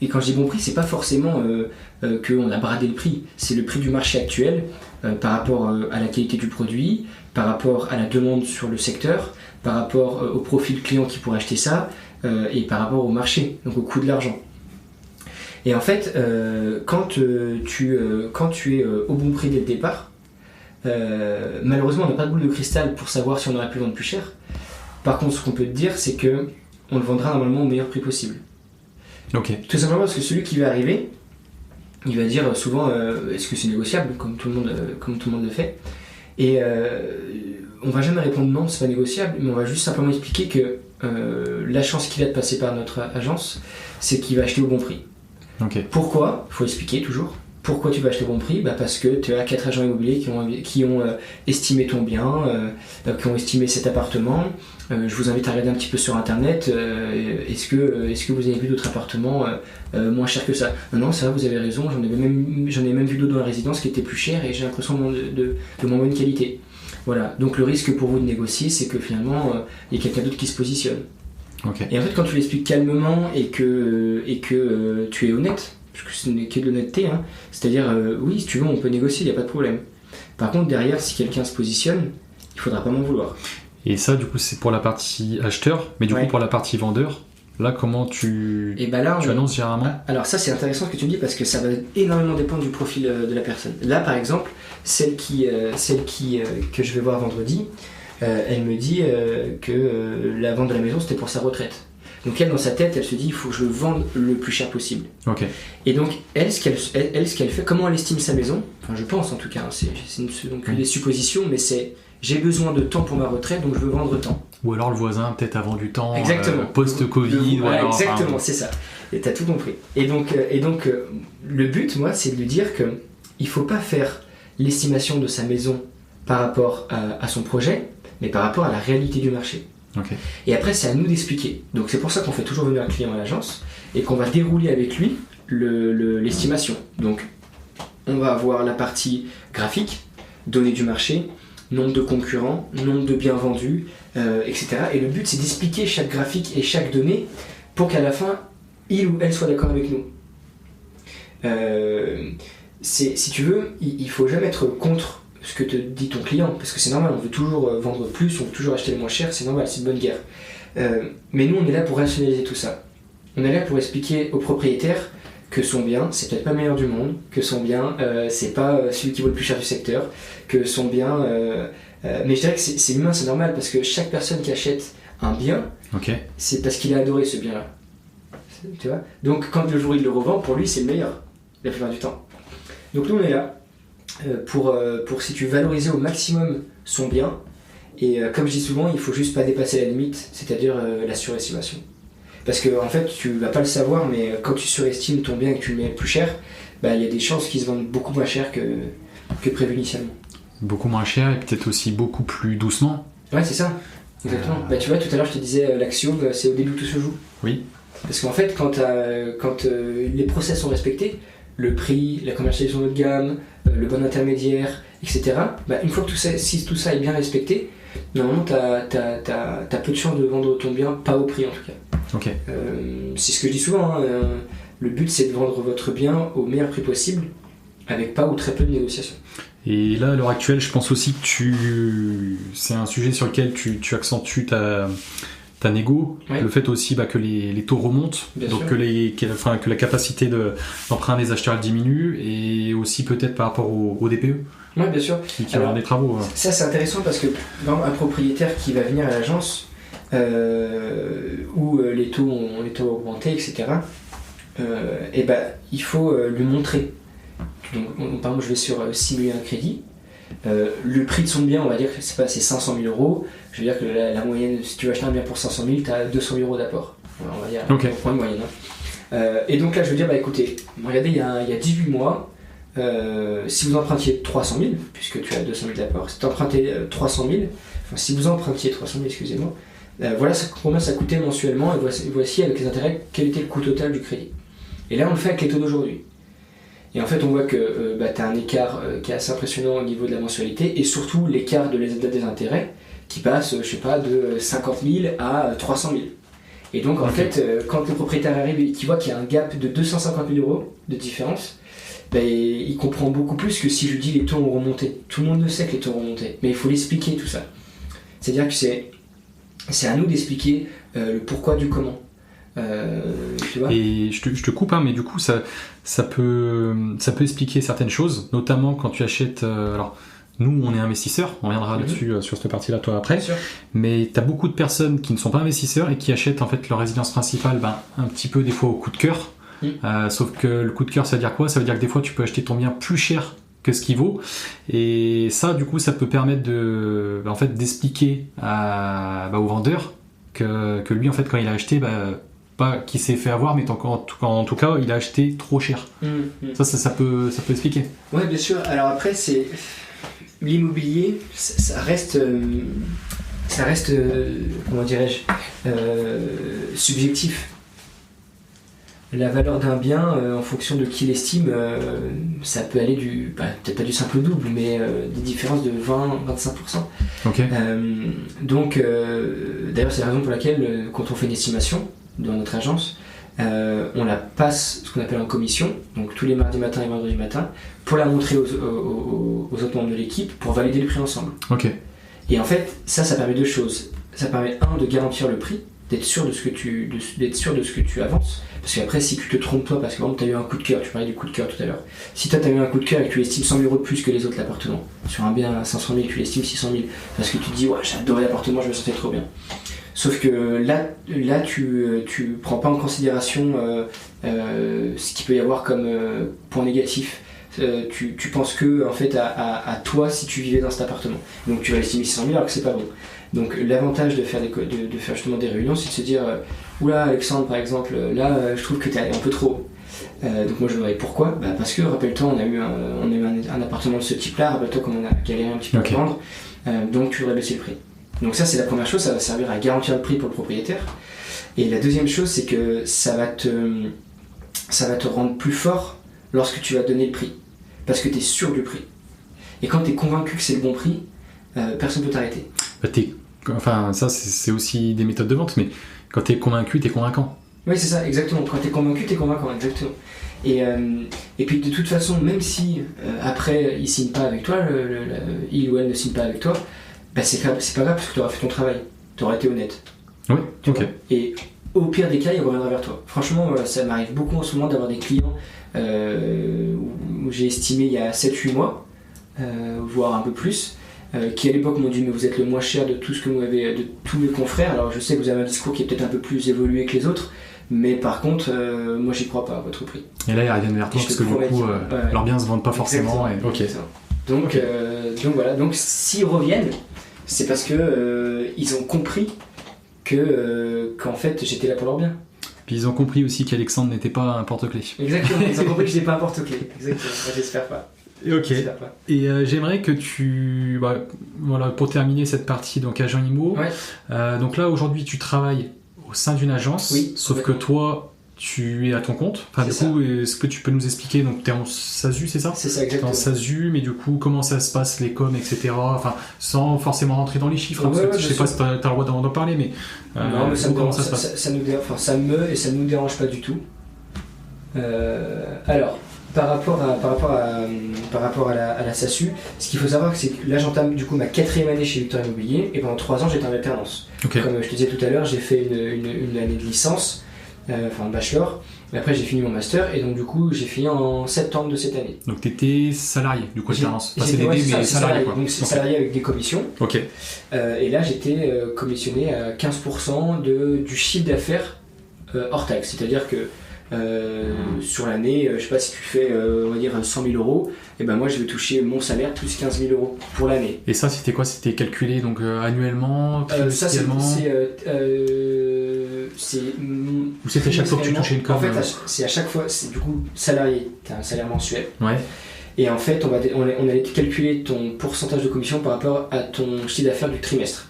et quand je dis bon prix, c'est pas forcément qu'on a bradé le prix, c'est le prix du marché actuel par rapport à la qualité du produit, par rapport à la demande sur le secteur, par rapport au profil client qui pourrait acheter ça, et par rapport au marché, donc au coût de l'argent. Et en fait, quand tu es au bon prix dès le départ, malheureusement on n'a pas de boule de cristal pour savoir si on aurait pu vendre plus cher. Par contre, ce qu'on peut te dire, c'est que on le vendra normalement au meilleur prix possible. Ok. Tout simplement parce que celui qui va arriver, il va dire souvent est-ce que c'est négociable, comme tout le monde le fait. Et on va jamais répondre non, c'est pas négociable, mais on va juste simplement expliquer que la chance qu'il a de passer par notre agence, c'est qu'il va acheter au bon prix. Okay. Pourquoi ? Il faut expliquer toujours. Pourquoi tu vas acheter au bon prix ? Parce que tu as 4 agents immobiliers qui ont estimé ton bien, qui ont estimé cet appartement. Je vous invite à regarder un petit peu sur internet. Est-ce que vous avez vu d'autres appartements moins chers que ça ? Non, ça va, vous avez raison. J'en ai même vu d'autres dans la résidence qui étaient plus chers et j'ai l'impression de moins bonne qualité. Voilà. Donc le risque pour vous de négocier, c'est que finalement, il y a quelqu'un d'autre qui se positionne. Okay. Et en fait, quand tu l'expliques calmement et que tu es honnête, parce que ce n'est que de l'honnêteté, hein, c'est-à-dire, oui, si tu veux, on peut négocier, il n'y a pas de problème. Par contre, derrière, si quelqu'un se positionne, il ne faudra pas m'en vouloir. Et ça, du coup, c'est pour la partie acheteur, mais du coup, pour la partie vendeur, là, comment tu annonces généralement ? Alors ça, c'est intéressant ce que tu me dis, parce que ça va énormément dépendre du profil de la personne. Là, par exemple, celle que je vais voir vendredi, elle me dit que la vente de la maison, c'était pour sa retraite. Donc elle, dans sa tête, elle se dit, il faut que je le vende le plus cher possible. Okay. Et donc, ce qu'elle fait, comment elle estime sa maison, enfin je pense en tout cas, c'est donc des suppositions, mais c'est, j'ai besoin de temps pour ma retraite, donc je veux vendre tant. Ou alors le voisin peut-être a vendu temps, Voilà, post-Covid. Voilà, exactement, c'est ça. Et t'as tout compris. Et donc le but, moi, c'est de lui dire que il faut pas faire l'estimation de sa maison par rapport à son projet, mais par rapport à la réalité du marché. Okay. Et après, c'est à nous d'expliquer. Donc c'est pour ça qu'on fait toujours venir un client à l'agence et qu'on va dérouler avec lui l'estimation. Donc on va avoir la partie graphique, données du marché, nombre de concurrents, nombre de biens vendus, etc. Et le but, c'est d'expliquer chaque graphique et chaque donnée pour qu'à la fin, il ou elle soit d'accord avec nous. Si tu veux, il faut jamais être contre ce que te dit ton client, parce que c'est normal, on veut toujours vendre plus, on veut toujours acheter le moins cher, c'est normal, c'est une bonne guerre. Mais nous, on est là pour rationaliser tout ça. On est là pour expliquer au propriétaire que son bien, c'est peut-être pas le meilleur du monde, que son bien, c'est pas celui qui vaut le plus cher du secteur, que son bien... mais je dirais que c'est humain, c'est normal, parce que chaque personne qui achète un bien, c'est parce qu'il a adoré ce bien-là. Tu vois ? Donc quand le jour il le revend, pour lui, c'est le meilleur, la plupart du temps. Donc nous, on est là pour si tu veux, valoriser au maximum son bien, et comme je dis souvent, il faut juste pas dépasser la limite, c'est-à-dire la surestimation. Parce que en fait, tu vas pas le savoir, mais quand tu surestimes ton bien et que tu le mets plus cher, il y a des chances qu'ils se vendent beaucoup moins cher que prévu initialement. Beaucoup moins cher et peut-être aussi beaucoup plus doucement. Ouais, c'est ça, exactement. Tu vois, tout à l'heure, je te disais, l'axiome, c'est au début que tout se joue. Oui. Parce qu'en fait, quand les process sont respectés, le prix, la commercialisation haut de gamme, le bon intermédiaire, etc., une fois que si tout ça est bien respecté, normalement, t'as peu de chances de vendre ton bien, pas au prix en tout cas. Okay. C'est ce que je dis souvent, hein, le but c'est de vendre votre bien au meilleur prix possible, avec pas ou très peu de négociations. Et là, à l'heure actuelle, je pense aussi que c'est un sujet sur lequel tu accentues ta négo, ouais. Le fait aussi que les taux remontent, bien donc que la capacité d'emprunt des acheteurs diminue, et aussi peut-être par rapport au DPE. Oui, bien sûr. Qui va avoir des travaux. Ça, c'est intéressant parce que un propriétaire qui va venir à l'agence, où les taux ont augmenté, etc., il faut lui montrer. Donc, par exemple, je vais sur simuler un crédit. Le prix de son bien, on va dire que c'est 500 000 euros. Je veux dire que la moyenne, si tu veux acheter un bien pour 500 000, tu as 200 000 euros d'apport. On va dire, on une moyenne. Hein. Et donc là, je veux dire, écoutez, regardez, il y a 18 mois, si vous empruntiez 300 000, puisque tu as 200 000 d'apport, si tu empruntais 300 000, si vous empruntiez 300 000, excusez-moi, voilà combien ça coûtait mensuellement, et voici avec les intérêts quel était le coût total du crédit. Et là, on le fait avec les taux d'aujourd'hui. Et en fait, on voit que tu as un écart qui est assez impressionnant au niveau de la mensualité, et surtout l'écart de des intérêts qui passe, je sais pas, de 50 000 à 300 000. Et donc, en fait, quand le propriétaire arrive et qu'il voit qu'il y a un gap de 250 000 euros de différence, il comprend beaucoup plus que si je lui dis les taux ont remonté. Tout le monde le sait que les taux ont remonté, mais il faut l'expliquer tout ça. C'est-à-dire que c'est à nous d'expliquer le pourquoi du comment. Tu vois. Et je te coupe, mais du coup ça peut expliquer certaines choses, notamment quand tu achètes. Alors nous, on est investisseurs, on reviendra là-dessus sur cette partie-là, toi, après. Bien sûr. Mais tu as beaucoup de personnes qui ne sont pas investisseurs et qui achètent en fait leur résidence principale un petit peu des fois au coup de cœur. Sauf que le coup de cœur, ça veut dire quoi? Ça veut dire que des fois, tu peux acheter ton bien plus cher que ce qu'il vaut. Et ça, du coup, ça peut permettre en fait, d'expliquer au vendeur que lui, en fait, quand il a acheté, pas qu'il s'est fait avoir, mais en tout cas, il a acheté trop cher. Ça peut expliquer. Ouais, bien sûr. Alors après, c'est l'immobilier, ça reste comment dirais-je, subjectif. La valeur d'un bien, en fonction de qui l'estime, ça peut aller peut-être pas du simple au double, mais des différences de 20-25%. Okay. Donc, d'ailleurs, c'est la raison pour laquelle, quand on fait une estimation dans notre agence, on la passe ce qu'on appelle en commission, donc tous les mardis matin et vendredis matin, pour la montrer aux autres membres de l'équipe pour valider le prix ensemble. Okay. Et en fait, ça permet deux choses. Ça permet, de garantir le prix, d'être sûr de ce que tu avances. Parce qu'après, si tu te trompes toi, parce que tu as eu un coup de cœur, tu parlais du coup de cœur tout à l'heure. Si toi tu as eu un coup de cœur et que tu estimes 100 000 euros de plus que les autres l'appartement, sur un bien à 500 000, tu l'estimes 600 000, parce que tu te dis, ouais, j'ai adoré l'appartement, je me sentais trop bien. Sauf que là tu prends pas en considération ce qu'il peut y avoir comme point négatif. Tu penses que en fait à toi si tu vivais dans cet appartement. Donc tu vas estimer 600 000 alors que c'est pas bon. Donc l'avantage de faire justement des réunions, c'est de se dire oula Alexandre par exemple, là je trouve que t'es allé un peu trop haut. Donc moi je me demandais pourquoi. Parce que rappelle-toi on a eu un appartement de ce type-là, rappelle-toi comme on a galéré un petit peu à vendre, donc tu voudrais baisser le prix. Donc ça c'est la première chose, ça va servir à garantir le prix pour le propriétaire. Et la deuxième chose c'est que ça va te rendre plus fort lorsque tu vas donner le prix. Parce que tu es sûr du prix. Et quand tu es convaincu que c'est le bon prix, personne ne peut t'arrêter. Ça c'est aussi des méthodes de vente, mais quand tu es convaincu, tu es convaincant. Oui c'est ça, exactement. Quand tu es convaincu, tu es convaincant, exactement. Et puis de toute façon, même si après il ne signe pas avec toi, il ou elle ne signe pas avec toi, c'est pas grave parce que tu auras fait ton travail, tu auras été honnête. Oui, ok. Et au pire des cas, il reviendra vers toi. Franchement, ça m'arrive beaucoup en ce moment d'avoir des clients où j'ai estimé il y a 7-8 mois, voire un peu plus, qui à l'époque m'ont dit mais vous êtes le moins cher de tout ce que vous avez, de tous mes confrères. Alors je sais que vous avez un discours qui est peut-être un peu plus évolué que les autres, mais par contre moi j'y crois pas à votre prix. Et là ils reviennent vers toi parce que du coup leurs biens se vendent pas forcément. Donc voilà, donc s'ils reviennent, c'est parce que ils ont compris qu'en fait j'étais là pour leur bien. Puis ils ont compris aussi qu'Alexandre n'était pas un porte-clés. Exactement, ils ont compris que je n'étais pas un porte-clés. Exactement, moi, j'espère pas. Ok. Et j'aimerais que tu... voilà, pour terminer cette partie, donc agent IMO, donc là aujourd'hui tu travailles au sein d'une agence, sauf que toi tu es à ton compte. Enfin, du coup, est-ce que tu peux nous expliquer, donc tu es en SASU, c'est ça ? C'est ça, exactement. T'es en SASU, mais du coup, comment ça se passe, les coms, etc. Enfin, sans forcément rentrer dans les chiffres, parce que je sais pas si tu as le droit d'en parler, mais, non, mais comment ça se passe ? Ça nous dérange pas du tout. Alors, par rapport à la SASU, ce qu'il faut savoir, c'est que là j'entame du coup ma 4e année chez Victor Immobilier, et pendant 3 ans j'étais en alternance. Okay. Comme je te disais tout à l'heure, j'ai fait une année de licence, enfin bachelor, mais après j'ai fini mon master, et donc du coup j'ai fini en septembre de cette année. Donc t'étais salarié du coup alternance, pas CDD mais salarié quoi. Donc c'est salarié avec des commissions. Ok. Et là j'étais commissionné à 15% du chiffre d'affaires hors taxe, c'est-à-dire que sur l'année, je sais pas si tu fais on va dire 100 000 euros, et ben moi je vais toucher mon salaire plus 15 000 euros pour l'année. Et ça c'était quoi ? C'était calculé donc annuellement, trimestriellement ? Ou c'était chaque fois que tu touchais une com ? En fait c'est à chaque fois, c'est du coup salarié, tu as un salaire mensuel. Ouais. Et en fait on allait calculer ton pourcentage de commission par rapport à ton chiffre d'affaires du trimestre.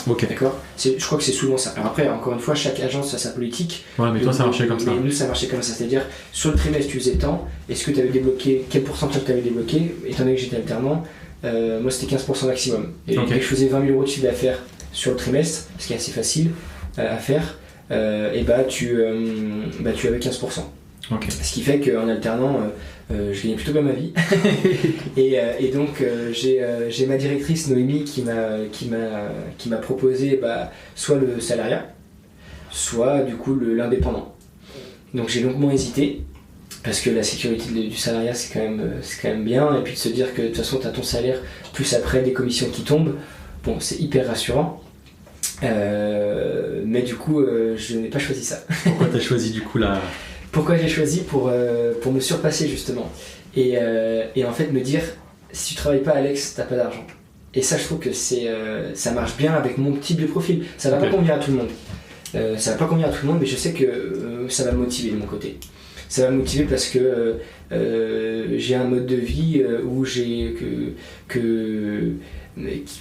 Ok. D'accord. Je crois que c'est souvent ça. Alors après, encore une fois, chaque agence a sa politique. Ouais, mais toi, ça marchait comme ça. Mais nous, ça marchait comme ça. C'est-à-dire, sur le trimestre, tu faisais tant. Est-ce que tu avais débloqué, quel pourcentage tu avais débloqué ? Étant donné que j'étais alternant, moi, c'était 15% maximum. Et dès que je faisais 20 000 euros de chiffre d'affaires sur le trimestre, ce qui est assez facile à faire, et tu avais 15%. Okay. Ce qui fait qu'en alternant, je gagnais plutôt bien ma vie. et donc j'ai ma directrice Noémie qui m'a proposé soit le salariat, soit du coup l'indépendant. Donc j'ai longuement hésité, parce que la sécurité du salariat c'est quand même bien, et puis de se dire que de toute façon tu as ton salaire plus après des commissions qui tombent, bon c'est hyper rassurant. Mais du coup je n'ai pas choisi ça. Pourquoi tu as choisi du coup la... Pourquoi j'ai choisi pour me surpasser justement, et en fait me dire si tu travailles pas Alex t'as pas d'argent. Et ça je trouve que ça marche bien avec mon type de profil. Ça va pas convenir à tout le monde, ça va pas convenir à tout le monde, mais je sais que ça va me motiver de mon côté. Ça va me motiver parce que j'ai un mode de vie où qui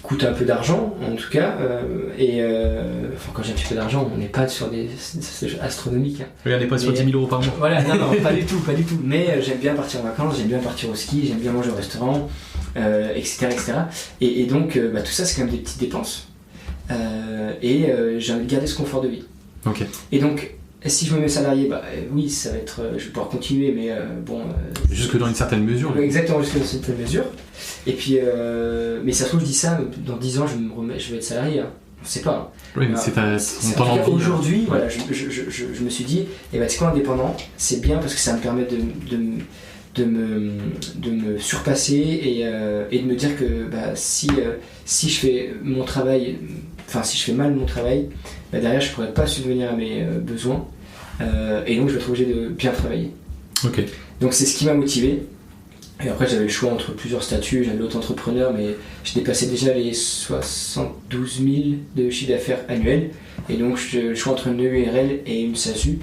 coûte un peu d'argent en tout cas, quand j'ai un petit peu d'argent, on n'est pas sur des astronomiques. Oui, on n'est pas sur 10 000 € par mois. Voilà, non, pas du tout. Mais j'aime bien partir en vacances, j'aime bien partir au ski, j'aime bien manger au restaurant, etc. Et donc tout ça c'est quand même des petites dépenses. J'ai envie de garder ce confort de vie. Ok. Et donc si je me mets salarié, oui, ça va être, je vais pouvoir continuer, mais jusque dans une certaine mesure. Exactement, jusque dans une certaine mesure. Et puis, mais ça se trouve, je dis ça, dans 10 ans, je vais être salarié. Hein. On ne sait pas. Hein. Oui, mais c'est ton envie. Aujourd'hui, voilà, je me suis dit, c'est quoi indépendant, c'est bien parce que ça me permet de me surpasser et de me dire que si je fais mon travail, si je fais mal mon travail, derrière je pourrais pas subvenir à mes besoins, et donc je vais être obligé de bien travailler. Ok. Donc c'est ce qui m'a motivé. Et après j'avais le choix entre plusieurs statuts, j'avais l'auto-entrepreneur, mais je dépassais déjà les 72 000 de chiffre d'affaires annuel, et donc je le choix entre une EURL et une SASU.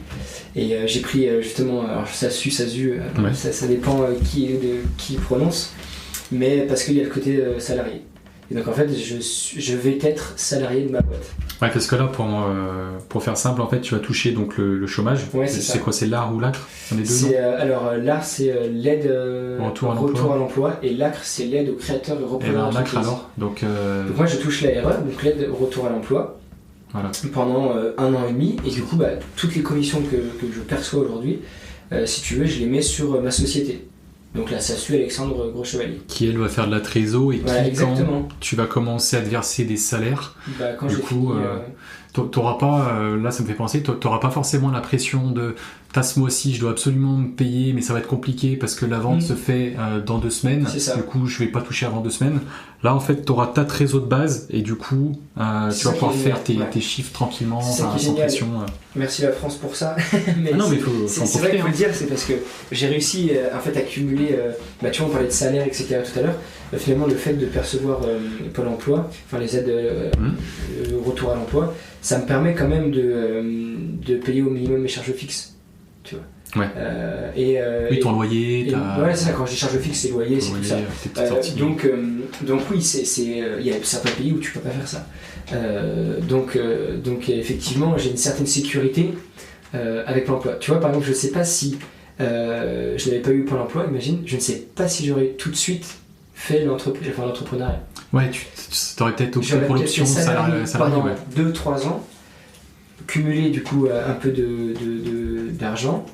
Et j'ai pris justement, alors SASU, ouais. ça dépend qui prononce, mais parce qu'il y a le côté salarié. Et donc en fait je vais être salarié de ma boîte. Ouais, parce que là pour faire simple, en fait tu vas toucher donc le chômage. Ouais, c'est quoi, c'est l'AR ou l'ACRE? On est deux, alors l'AR c'est l'aide retour à l'emploi, et l'ACRE c'est l'aide aux créateurs et repreneurs d'entreprise. l'ACRE alors donc moi je touche l'ARE, donc l'aide au retour à l'emploi. Voilà. Pendant 1 an et demi, et du coup toutes les commissions que je perçois aujourd'hui, si tu veux, je les mets sur ma société. Donc la SASU Alexandre Gros Chevalier. Qui elle va faire de la trésor, et voilà, quand tu vas commencer à te verser des salaires, quand du coup t'auras pas, là ça me fait penser, t'auras pas forcément la pression de ce mois-ci je dois absolument me payer, mais ça va être compliqué parce que la vente se fait dans 2 semaines, du coup je vais pas toucher avant 2 semaines. Là en fait t'auras ta trésor de base, et du coup tu vas pouvoir faire tes chiffres tranquillement, sans pression. Merci la France pour ça. Mais non, mais c'est vrai qu'il faut le dire, c'est parce que j'ai réussi en fait à cumuler, tu vois on parlait de salaire etc tout à l'heure, finalement le fait de percevoir Pôle emploi, les aides retour à l'emploi, ça me permet quand même de payer au minimum mes charges fixes, tu vois. Ouais. Oui, ton loyer, ouais, c'est ça, quand je dis charges fixes, c'est loyer, c'est tout ça. Donc oui, il y a certains pays où tu peux pas faire ça. Donc effectivement, j'ai une certaine sécurité avec Pôle emploi. Tu vois, par exemple, je sais pas si je n'avais pas eu Pôle emploi, imagine, je ne sais pas si j'aurais tout de suite fait l'entrepreneuriat. Ouais, tu aurais peut-être opté pour l'option salariée pendant 2-3 ans, cumuler du coup un peu d'argent,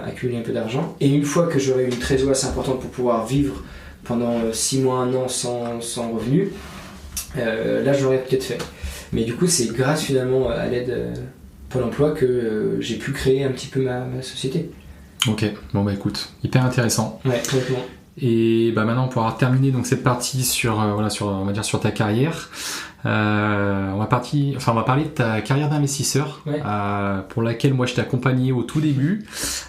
accumuler un peu d'argent, et une fois que j'aurai une trésorerie assez importante pour pouvoir vivre pendant 6 mois, 1 an sans revenu, là j'aurais peut-être fait. Mais du coup c'est grâce finalement à l'aide Pôle emploi que j'ai pu créer un petit peu ma société. Ok, bon écoute, hyper intéressant. Ouais, complètement. Et maintenant on pourra terminer donc cette partie sur on va dire sur ta carrière. On va parler de ta carrière d'investisseur, pour laquelle moi je t'ai accompagné au tout début.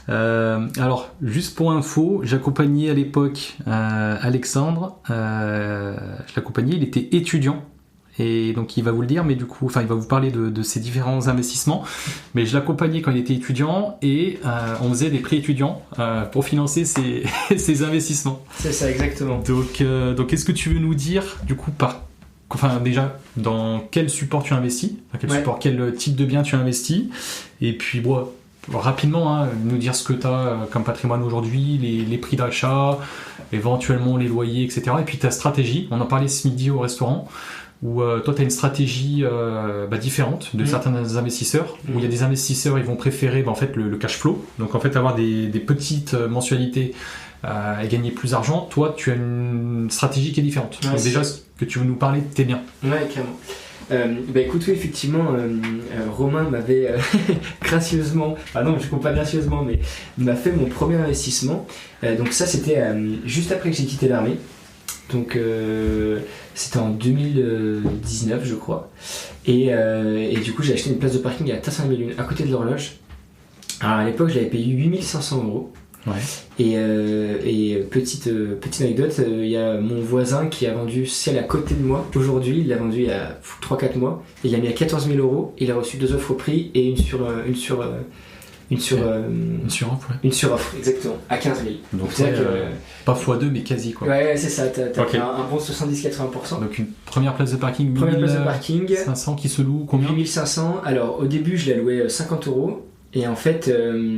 Alors juste pour info, j'accompagnais à l'époque Alexandre, je l'accompagnais, il était étudiant. Et donc il va vous le dire, mais du coup, il va vous parler de ses différents investissements. Mais je l'accompagnais quand il était étudiant, et on faisait des prêts étudiants pour financer ses investissements. C'est ça, exactement. Donc est-ce que tu veux nous dire, du coup, déjà, dans quel support tu investis, quel type de bien tu investis, et puis rapidement, nous dire ce que tu as comme patrimoine aujourd'hui, les prix d'achat, éventuellement les loyers, etc. Et puis ta stratégie, on en parlait ce midi au restaurant, où toi tu as une stratégie différente de certains investisseurs, où il y a des investisseurs, ils vont préférer en fait le cash flow, donc en fait avoir des petites mensualités et gagner plus d'argent. Toi tu as une stratégie qui est différente. Donc déjà, ce que tu veux nous parler de tes biens. Ouais, carrément. Écoute, oui, effectivement, Romain m'avait gracieusement, non, je ne compte pas gracieusement, mais m'a fait mon premier investissement. Donc ça, c'était juste après que j'ai quitté l'armée. Donc c'était en 2019, je crois. Et du coup, j'ai acheté une place de parking à Tassin-les-Lunes, à côté de l'horloge. Alors à l'époque, je l'avais payé 8500 €. Ouais. Et petite anecdote, il y a mon voisin qui a vendu celle à côté de moi. Aujourd'hui, il l'a vendu il y a 3-4 mois. Il l'a mis à 14 000 €. Il a reçu 2 offres au prix et une suroffre, exactement, à 15 000. Donc pas x2 mais quasi quoi. Ouais, c'est ça, t'as okay. un bon 70-80%. Donc une première place de parking, 500 qui se loue combien? 8500. Alors au début je la louais 50 €. Et en fait,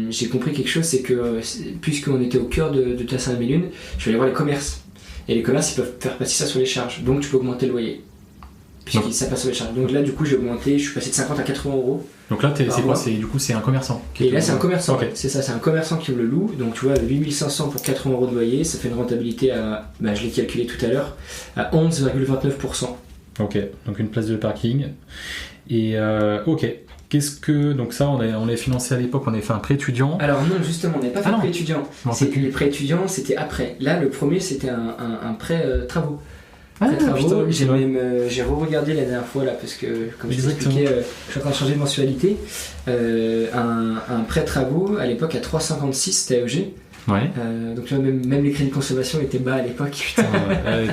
j'ai compris quelque chose, c'est que puisqu'on était au cœur de Tassin-les-Lunes, je vais aller voir les commerces. Et les commerces, ils peuvent faire passer ça sur les charges. Donc tu peux augmenter le loyer. Puisque ça passe sur les charges. Donc là, du coup, j'ai augmenté, je suis passé de 50 à 80 €. Donc là, c'est quoi? Du coup, c'est un commerçant. Et là, c'est un commerçant. Okay. C'est ça, c'est un commerçant qui me le loue. Donc tu vois, 8500 pour 80 € de loyer, ça fait une rentabilité à, je l'ai calculé tout à l'heure, à 11,29%. Ok, donc une place de parking. Et ok. Donc ça, on est financé à l'époque, on avait fait un prêt étudiant. Alors non, justement, on n'avait pas fait prêt étudiant. Les prêts étudiants, c'était après. Là, le premier, c'était un prêt travaux. J'ai re-regardé la dernière fois là, parce que comme je t'expliquais, je suis en train de changer de mensualité. Un prêt travaux à l'époque à 3,56, c'était AEG. Ouais. Donc tu vois, même les crédits de consommation étaient bas à l'époque.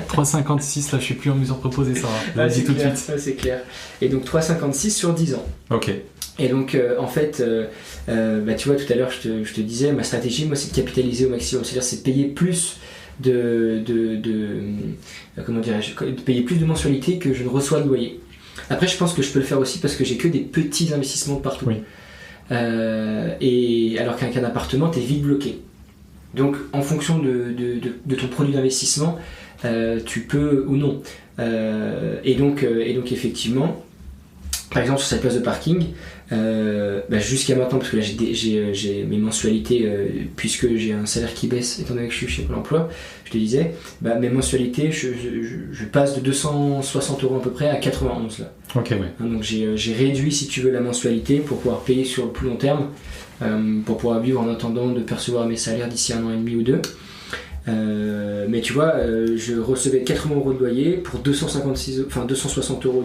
3,56, là je suis plus en mesure de proposer ça. Là, dis tout de suite. Ça, c'est clair. Et donc 3,56 sur 10 ans. Ok. Et donc en fait, tu vois, tout à l'heure je te disais, ma stratégie, moi, c'est de capitaliser au maximum. C'est-à-dire, c'est de payer plus de payer plus de mensualités que je ne reçois de loyer. Après, je pense que je peux le faire aussi parce que j'ai que des petits investissements de partout. Oui. Et alors qu'un appartement, t'es vite bloqué. Donc, en fonction de ton produit d'investissement, tu peux ou non. Et donc effectivement, par exemple, sur cette place de parking, jusqu'à maintenant, parce que là j'ai mes mensualités, puisque j'ai un salaire qui baisse, étant donné que je suis chez Pôle emploi, je te disais, mes mensualités, je passe de 260 € à peu près à 91 là. Ok, ouais. Donc j'ai réduit, si tu veux, la mensualité pour pouvoir payer sur le plus long terme. Pour pouvoir vivre en attendant de percevoir mes salaires d'ici 1 an et demi ou 2. Mais tu vois, je recevais 80 € de loyer pour 260 €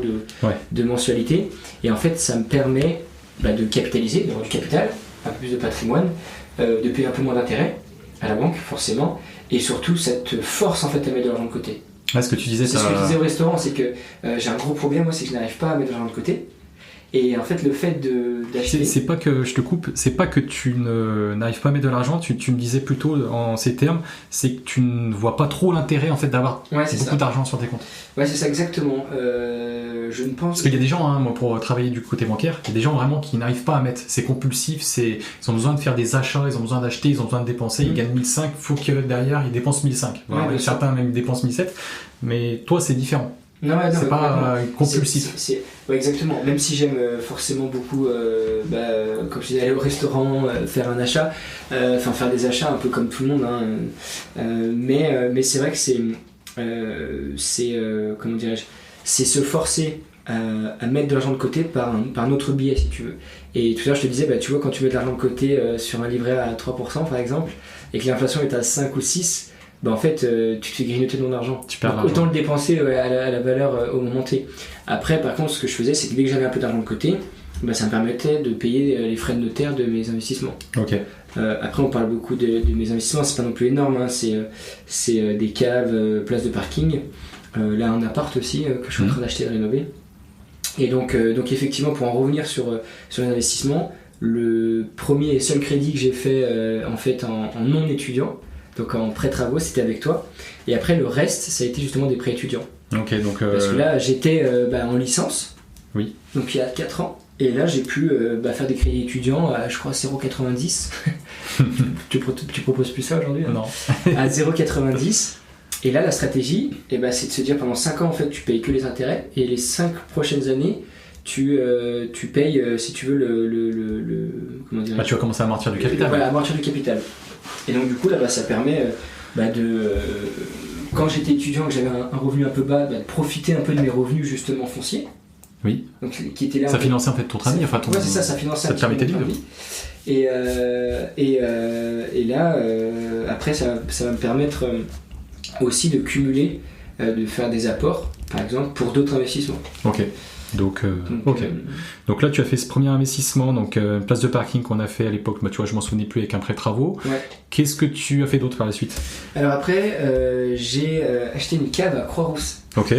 de mensualité. Et en fait, ça me permet de capitaliser, d'avoir du capital, un peu plus de patrimoine, de payer un peu moins d'intérêt à la banque, forcément. Et surtout, ça te force en fait à mettre de l'argent de côté. Ce que tu disais, c'est ce que je disais au restaurant, c'est que j'ai un gros problème, moi, c'est que je n'arrive pas à mettre de l'argent de côté. Et en fait, le fait d'acheter... C'est pas que je te coupe, c'est pas que tu n'arrives pas à mettre de l'argent, tu me disais plutôt en ces termes, c'est que tu ne vois pas trop l'intérêt en fait d'avoir beaucoup d'argent sur tes comptes. Ouais, c'est ça exactement. Je ne pense... Parce qu'il y a des gens, moi, pour travailler du côté bancaire, il y a des gens vraiment qui n'arrivent pas à mettre, c'est compulsif, ils ont besoin de faire des achats, ils ont besoin d'acheter, ils ont besoin de dépenser, ils gagnent 1005, il faut que derrière ils dépensent 1005. Voilà, certains même dépensent 1007, mais toi c'est différent. Non, c'est pas compulsif. Ouais, exactement. Même si j'aime forcément beaucoup, comme je disais, aller au restaurant, faire un achat, faire des achats un peu comme tout le monde. Mais c'est vrai que comment dirais-je, c'est se forcer à mettre de l'argent de côté par un autre biais, si tu veux. Et tout à l'heure, je te disais, tu vois, quand tu mets de l'argent de côté sur un livret à 3% par exemple, et que l'inflation est à 5 ou 6, en fait, tu te fais grignoter ton argent. Autant le dépenser à la valeur au moment T. Après, par contre, ce que je faisais, c'est que dès que j'avais un peu d'argent de côté, ça me permettait de payer les frais de notaire de mes investissements. Okay. Après, on parle beaucoup de mes investissements, c'est pas non plus énorme, c'est des caves, places de parking, là un appart aussi que je suis en train d'acheter et de rénover. Et donc effectivement, pour en revenir sur les investissements, le premier et seul crédit que j'ai fait en non étudiant, donc en prêt travaux, c'était avec toi. Et après, le reste, ça a été justement des prêts étudiants. Okay, donc parce que là, j'étais en licence, oui. Donc il y a 4 ans. Et là, j'ai pu faire des crédits étudiants à, je crois, 0,90. tu proposes plus ça aujourd'hui, hein? Non. À 0,90. Et là, la stratégie, c'est de se dire pendant 5 ans, en fait, tu payes que les intérêts. Et les 5 prochaines années, tu payes, si tu veux, comment dire, tu vas commencer à amortir du capital. Voilà, amortir du capital. Et donc, du coup, là, ça permet quand j'étais étudiant et que j'avais un revenu un peu bas, de profiter un peu de mes revenus, justement, fonciers. Oui. Donc, qui était là. Ça finançait en fait ton train de vie. Enfin, ouais, c'est ça finançait. Ça te permettait de vivre. Et là, après, ça va me permettre aussi de cumuler, de faire des apports, par exemple, pour d'autres investissements. Ok. Donc là, tu as fait ce premier investissement, donc une place de parking qu'on a fait à l'époque, tu vois, je m'en souvenais plus, avec un prêt travaux. Ouais. Qu'est-ce que tu as fait d'autre par la suite? Alors après, j'ai acheté une cave à Croix-Rousse. Ok.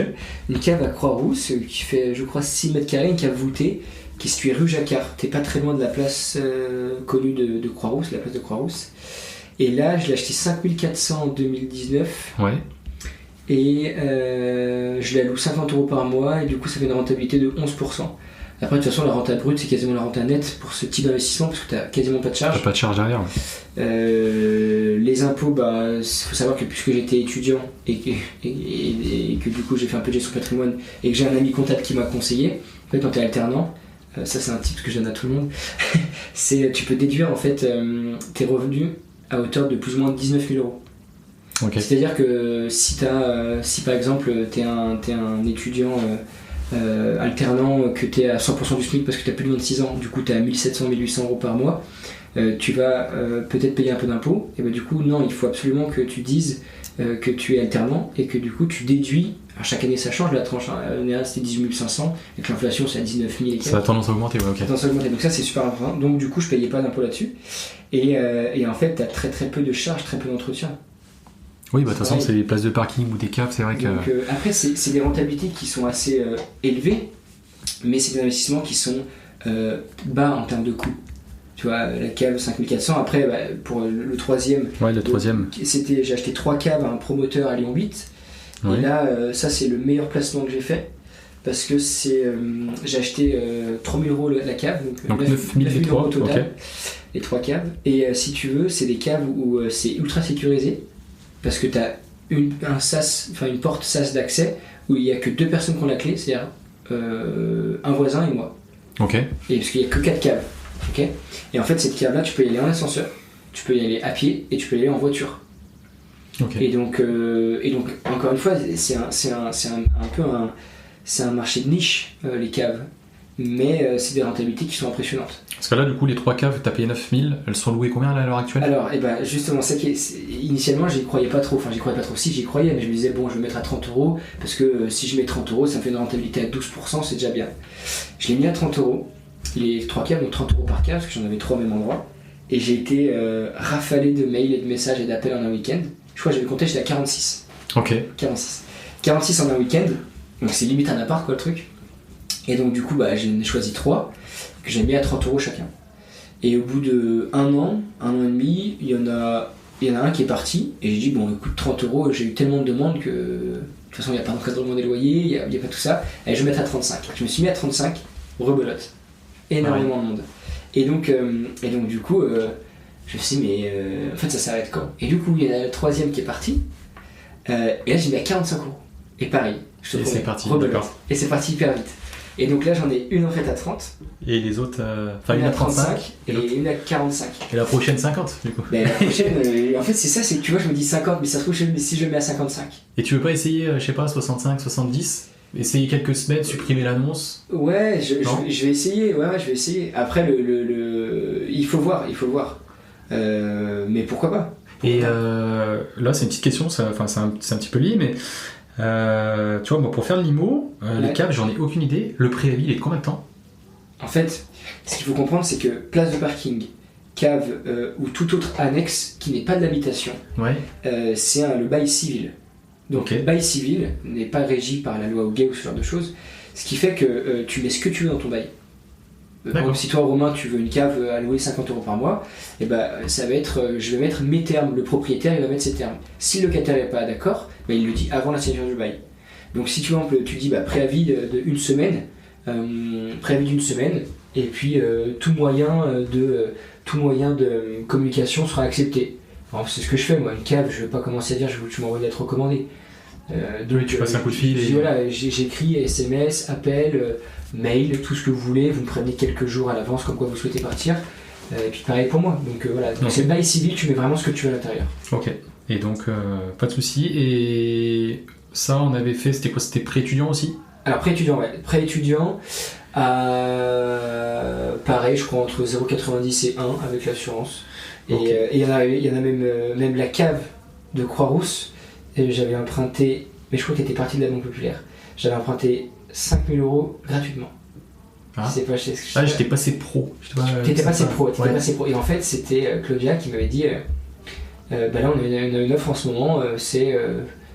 Une cave à Croix-Rousse qui fait, je crois, 6 mètres carrés, une cave voûtée, qui est située rue Jacquard. T'es pas très loin de la place connue de Croix-Rousse, la place de Croix-Rousse. Et là, je l'ai acheté 5400 en 2019. Ouais. Et je la loue 50 € par mois, et du coup ça fait une rentabilité de 11%. Après, de toute façon, la renta brute, c'est quasiment la renta nette pour ce type d'investissement, parce que tu n'as quasiment pas de charge. T'as pas de charge derrière. Ouais. Les impôts, il faut savoir que puisque j'étais étudiant et que du coup j'ai fait un peu de gestion patrimoine et que j'ai un ami comptable qui m'a conseillé, en fait, quand tu es alternant, ça c'est un tip que je donne à tout le monde, tu peux déduire en fait tes revenus à hauteur de plus ou moins 19 000 €. Okay. C'est-à-dire que si par exemple t'es un étudiant alternant, que t'es à 100% du SMIC parce que t'as plus de 26 ans, du coup t'es à 1700-1800 € par mois, tu vas peut-être payer un peu d'impôts, et du coup non, il faut absolument que tu dises que tu es alternant et que du coup tu déduis. Alors chaque année ça change, la tranche l'année c'était 18 500, et que l'inflation c'est à 19 000 et ça a tendance à augmenter, ouais, ok. Donc ça c'est super important, donc du coup je payais pas d'impôts là-dessus, et en fait t'as très très peu de charges, très peu d'entretien. Oui, de toute façon, c'est des places de parking ou des caves, c'est vrai que... Donc, après, c'est des rentabilités qui sont assez élevées, mais c'est des investissements qui sont bas en termes de coûts. Tu vois, la cave 5400, après, pour le troisième... Ouais, le troisième. J'ai acheté 3 caves à un promoteur à Lyon 8, ouais. Et là, ça, c'est le meilleur placement que j'ai fait, parce que j'ai acheté 3 000 € la cave, donc 9 000 € total, okay. Les 3 caves. Et si tu veux, c'est des caves où c'est ultra sécurisé, parce que tu as une porte sas d'accès où il n'y a que 2 personnes qui ont la clé, c'est-à-dire un voisin et moi. Ok. Et parce qu'il n'y a que 4 caves. Okay. Et en fait, cette cave-là, tu peux y aller en ascenseur, tu peux y aller à pied et tu peux y aller en voiture. Okay. Et donc, encore une fois, c'est un marché de niche, les caves. Mais c'est des rentabilités qui sont impressionnantes. Parce que là, du coup, les 3 caves, tu as payé 9 000, elles sont louées combien là, à l'heure actuelle? Alors, justement, initialement, j'y croyais pas trop. Enfin, j'y croyais pas trop. Si, j'y croyais, mais je me disais, bon, je vais mettre à 30 €, parce que si je mets 30 €, ça me fait une rentabilité à 12%, c'est déjà bien. Je l'ai mis à 30 €, les 3 caves, donc 30 € par cave, parce que j'en avais 3 au même endroit. Et j'ai été rafalé de mails et de messages et d'appels en un week-end. Je crois que j'avais compté, j'étais à 46. Ok. 46 en un week-end, donc c'est limite un appart, quoi, le truc. Et donc du coup j'en ai choisi 3 que j'ai mis à 30 € chacun. Et au bout de un an et demi, il y en a un qui est parti, et j'ai dit bon écoute, 30 €, j'ai eu tellement de demandes que de toute façon il n'y a pas d'encadrement des loyers, il n'y a pas tout ça, et je vais mettre à 35. Je me suis mis à 35, rebelote. Énormément de monde. Et donc du coup je me suis dit mais en fait ça s'arrête quand? Et du coup il y en a le 3e qui est parti, et là j'ai mis à 45 €. Et pareil, je te promets, c'est parti, rebelote. Et c'est parti hyper vite. Et donc là j'en ai une en fait à 30. Et les autres, une à 35 et une à 45. Et la prochaine 50 du coup. La prochaine, en fait c'est ça, c'est que tu vois, je me dis 50, mais ça se trouve si je le mets à 55. Et tu veux pas essayer, je sais pas, 65, 70? Essayer quelques semaines, supprimer l'annonce? Ouais, je vais essayer, je vais essayer. Après il faut voir. Mais pourquoi pas? Et là c'est une petite question, c'est un petit peu lié, mais... tu vois, moi pour faire de l'IMO, les caves, j'en ai aucune idée. Le préavis, il est de combien de temps? En fait, ce qu'il faut comprendre, c'est que place de parking, cave ou toute autre annexe qui n'est pas de l'habitation, c'est le bail civil. Donc le bail civil n'est pas régi par la loi Hoguet ou ce genre de choses, ce qui fait que tu mets ce que tu veux dans ton bail. Par exemple, si toi Romain tu veux une cave à louer 50 € par mois, et ça va être, je vais mettre mes termes, le propriétaire il va mettre ses termes. Si le locataire n'est pas d'accord, il le dit avant la signature du bail. Donc si tu dis préavis d'une semaine, et puis tout moyen de communication sera accepté. Alors, c'est ce que je fais moi, une cave, je vais pas commencer à dire tu m'envoies une lettre recommandée. Tu passes un coup de fil j'écris SMS, appel, mail, tout ce que vous voulez, vous me prévenez quelques jours à l'avance comme quoi vous souhaitez partir, et puis pareil pour moi. Donc c'est le bail civil, tu mets vraiment ce que tu veux à l'intérieur. Ok, et donc pas de soucis. Et ça on avait fait, c'était quoi? C'était pré-étudiant aussi? Alors pré-étudiant, pareil, je crois entre 0,90 et 1 avec l'assurance. Et il y en a même la cave de Croix-Rousse, et j'avais emprunté, mais je crois qu'elle était partie de la Banque Populaire. J'avais emprunté 5 000 € gratuitement. J'étais passé pro. T'étais passé pro. Et en fait, c'était Claudia qui m'avait dit là, on a une offre en ce moment, c'est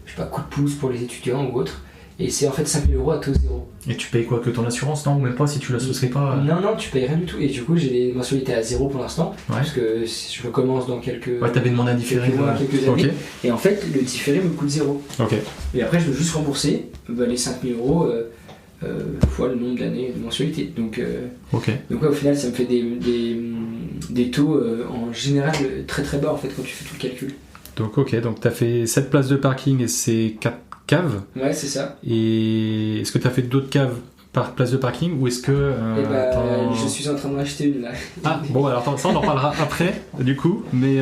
je sais pas, coup de pouce pour les étudiants ou autre. Et c'est en fait 5 000 € à taux zéro. Et tu payes quoi, que ton assurance, non? Ou même pas si tu l'associerais pas Non, tu payes rien du tout. Et du coup, j'ai des mensualités à zéro pour l'instant. Parce que je recommence dans quelques. Ouais, t'avais demandé un différé. Quelques années. Et en fait, le différé me coûte zéro. Et après, je veux juste rembourser les 5 000 € fois le nombre d'années de mensualité. Donc ouais, au final, ça me fait des taux en général très très bas en fait quand tu fais tout le calcul. Donc t'as fait 7 places de parking et c'est 4 caves. Ouais, c'est ça. Et est-ce que t'as fait d'autres caves par place de parking ou est-ce que je suis en train d'en acheter une là. Bon, alors ça on en parlera après du coup, mais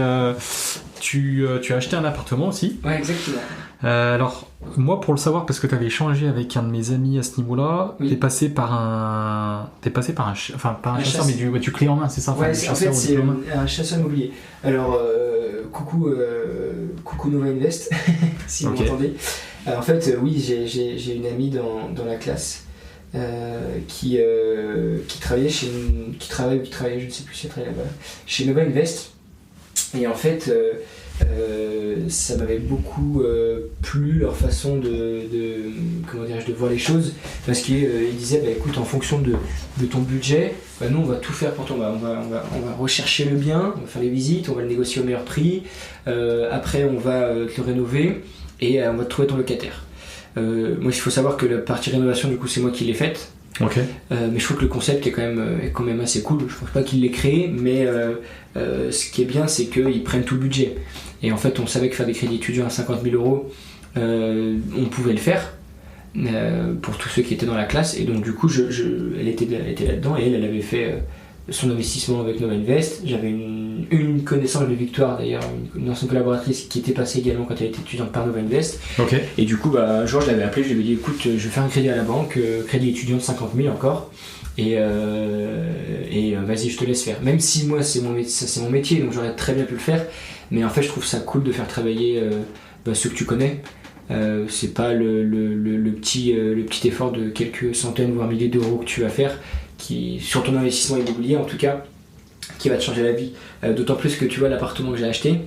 tu as acheté un appartement aussi. Ouais, exactement. Alors moi, pour le savoir, parce que tu avais échangé avec un de mes amis à ce niveau-là, t'es passé par un chasseur, mais du clé en main, c'est ça? Ouais, en fait c'est un chasseur immobilier. Alors coucou Nova Invest si vous m'entendez. En fait oui, j'ai une amie dans la classe qui travaillait je ne sais plus si elle travaille là-bas, chez Nova Invest. Et en fait ça m'avait beaucoup plu leur façon de voir les choses, parce qu'ils disaient écoute, en fonction de ton budget, nous on va tout faire pour toi, on va rechercher le bien, on va faire les visites, on va le négocier au meilleur prix, après on va te le rénover et on va te trouver ton locataire. Moi il faut savoir que la partie rénovation du coup c'est moi qui l'ai faite. Mais je trouve que le concept est quand même assez cool. Je pense pas qu'ils l'aient créé, mais ce qui est bien, c'est qu'ils prennent tout le budget. Et en fait, on savait que faire des crédits étudiants à 50 000 €, on pouvait le faire pour tous ceux qui étaient dans la classe. Et donc du coup, elle était là-dedans et elle avait fait son investissement avec Nova Invest. J'avais une connaissance de Victoire d'ailleurs, une ancienne collaboratrice qui était passée également quand elle était étudiante par Nova Invest. Et du coup un jour je l'avais appelé, je lui avais dit écoute, je vais faire un crédit à la banque, crédit étudiant de 50 000 encore, et vas-y, je te laisse faire. Même si moi c'est mon métier, donc j'aurais très bien pu le faire, mais en fait je trouve ça cool de faire travailler ceux que tu connais. C'est pas le petit effort de quelques centaines voire milliers d'euros que tu vas faire, qui, sur ton investissement immobilier en tout cas, qui va te changer la vie. D'autant plus que tu vois, l'appartement que j'ai acheté,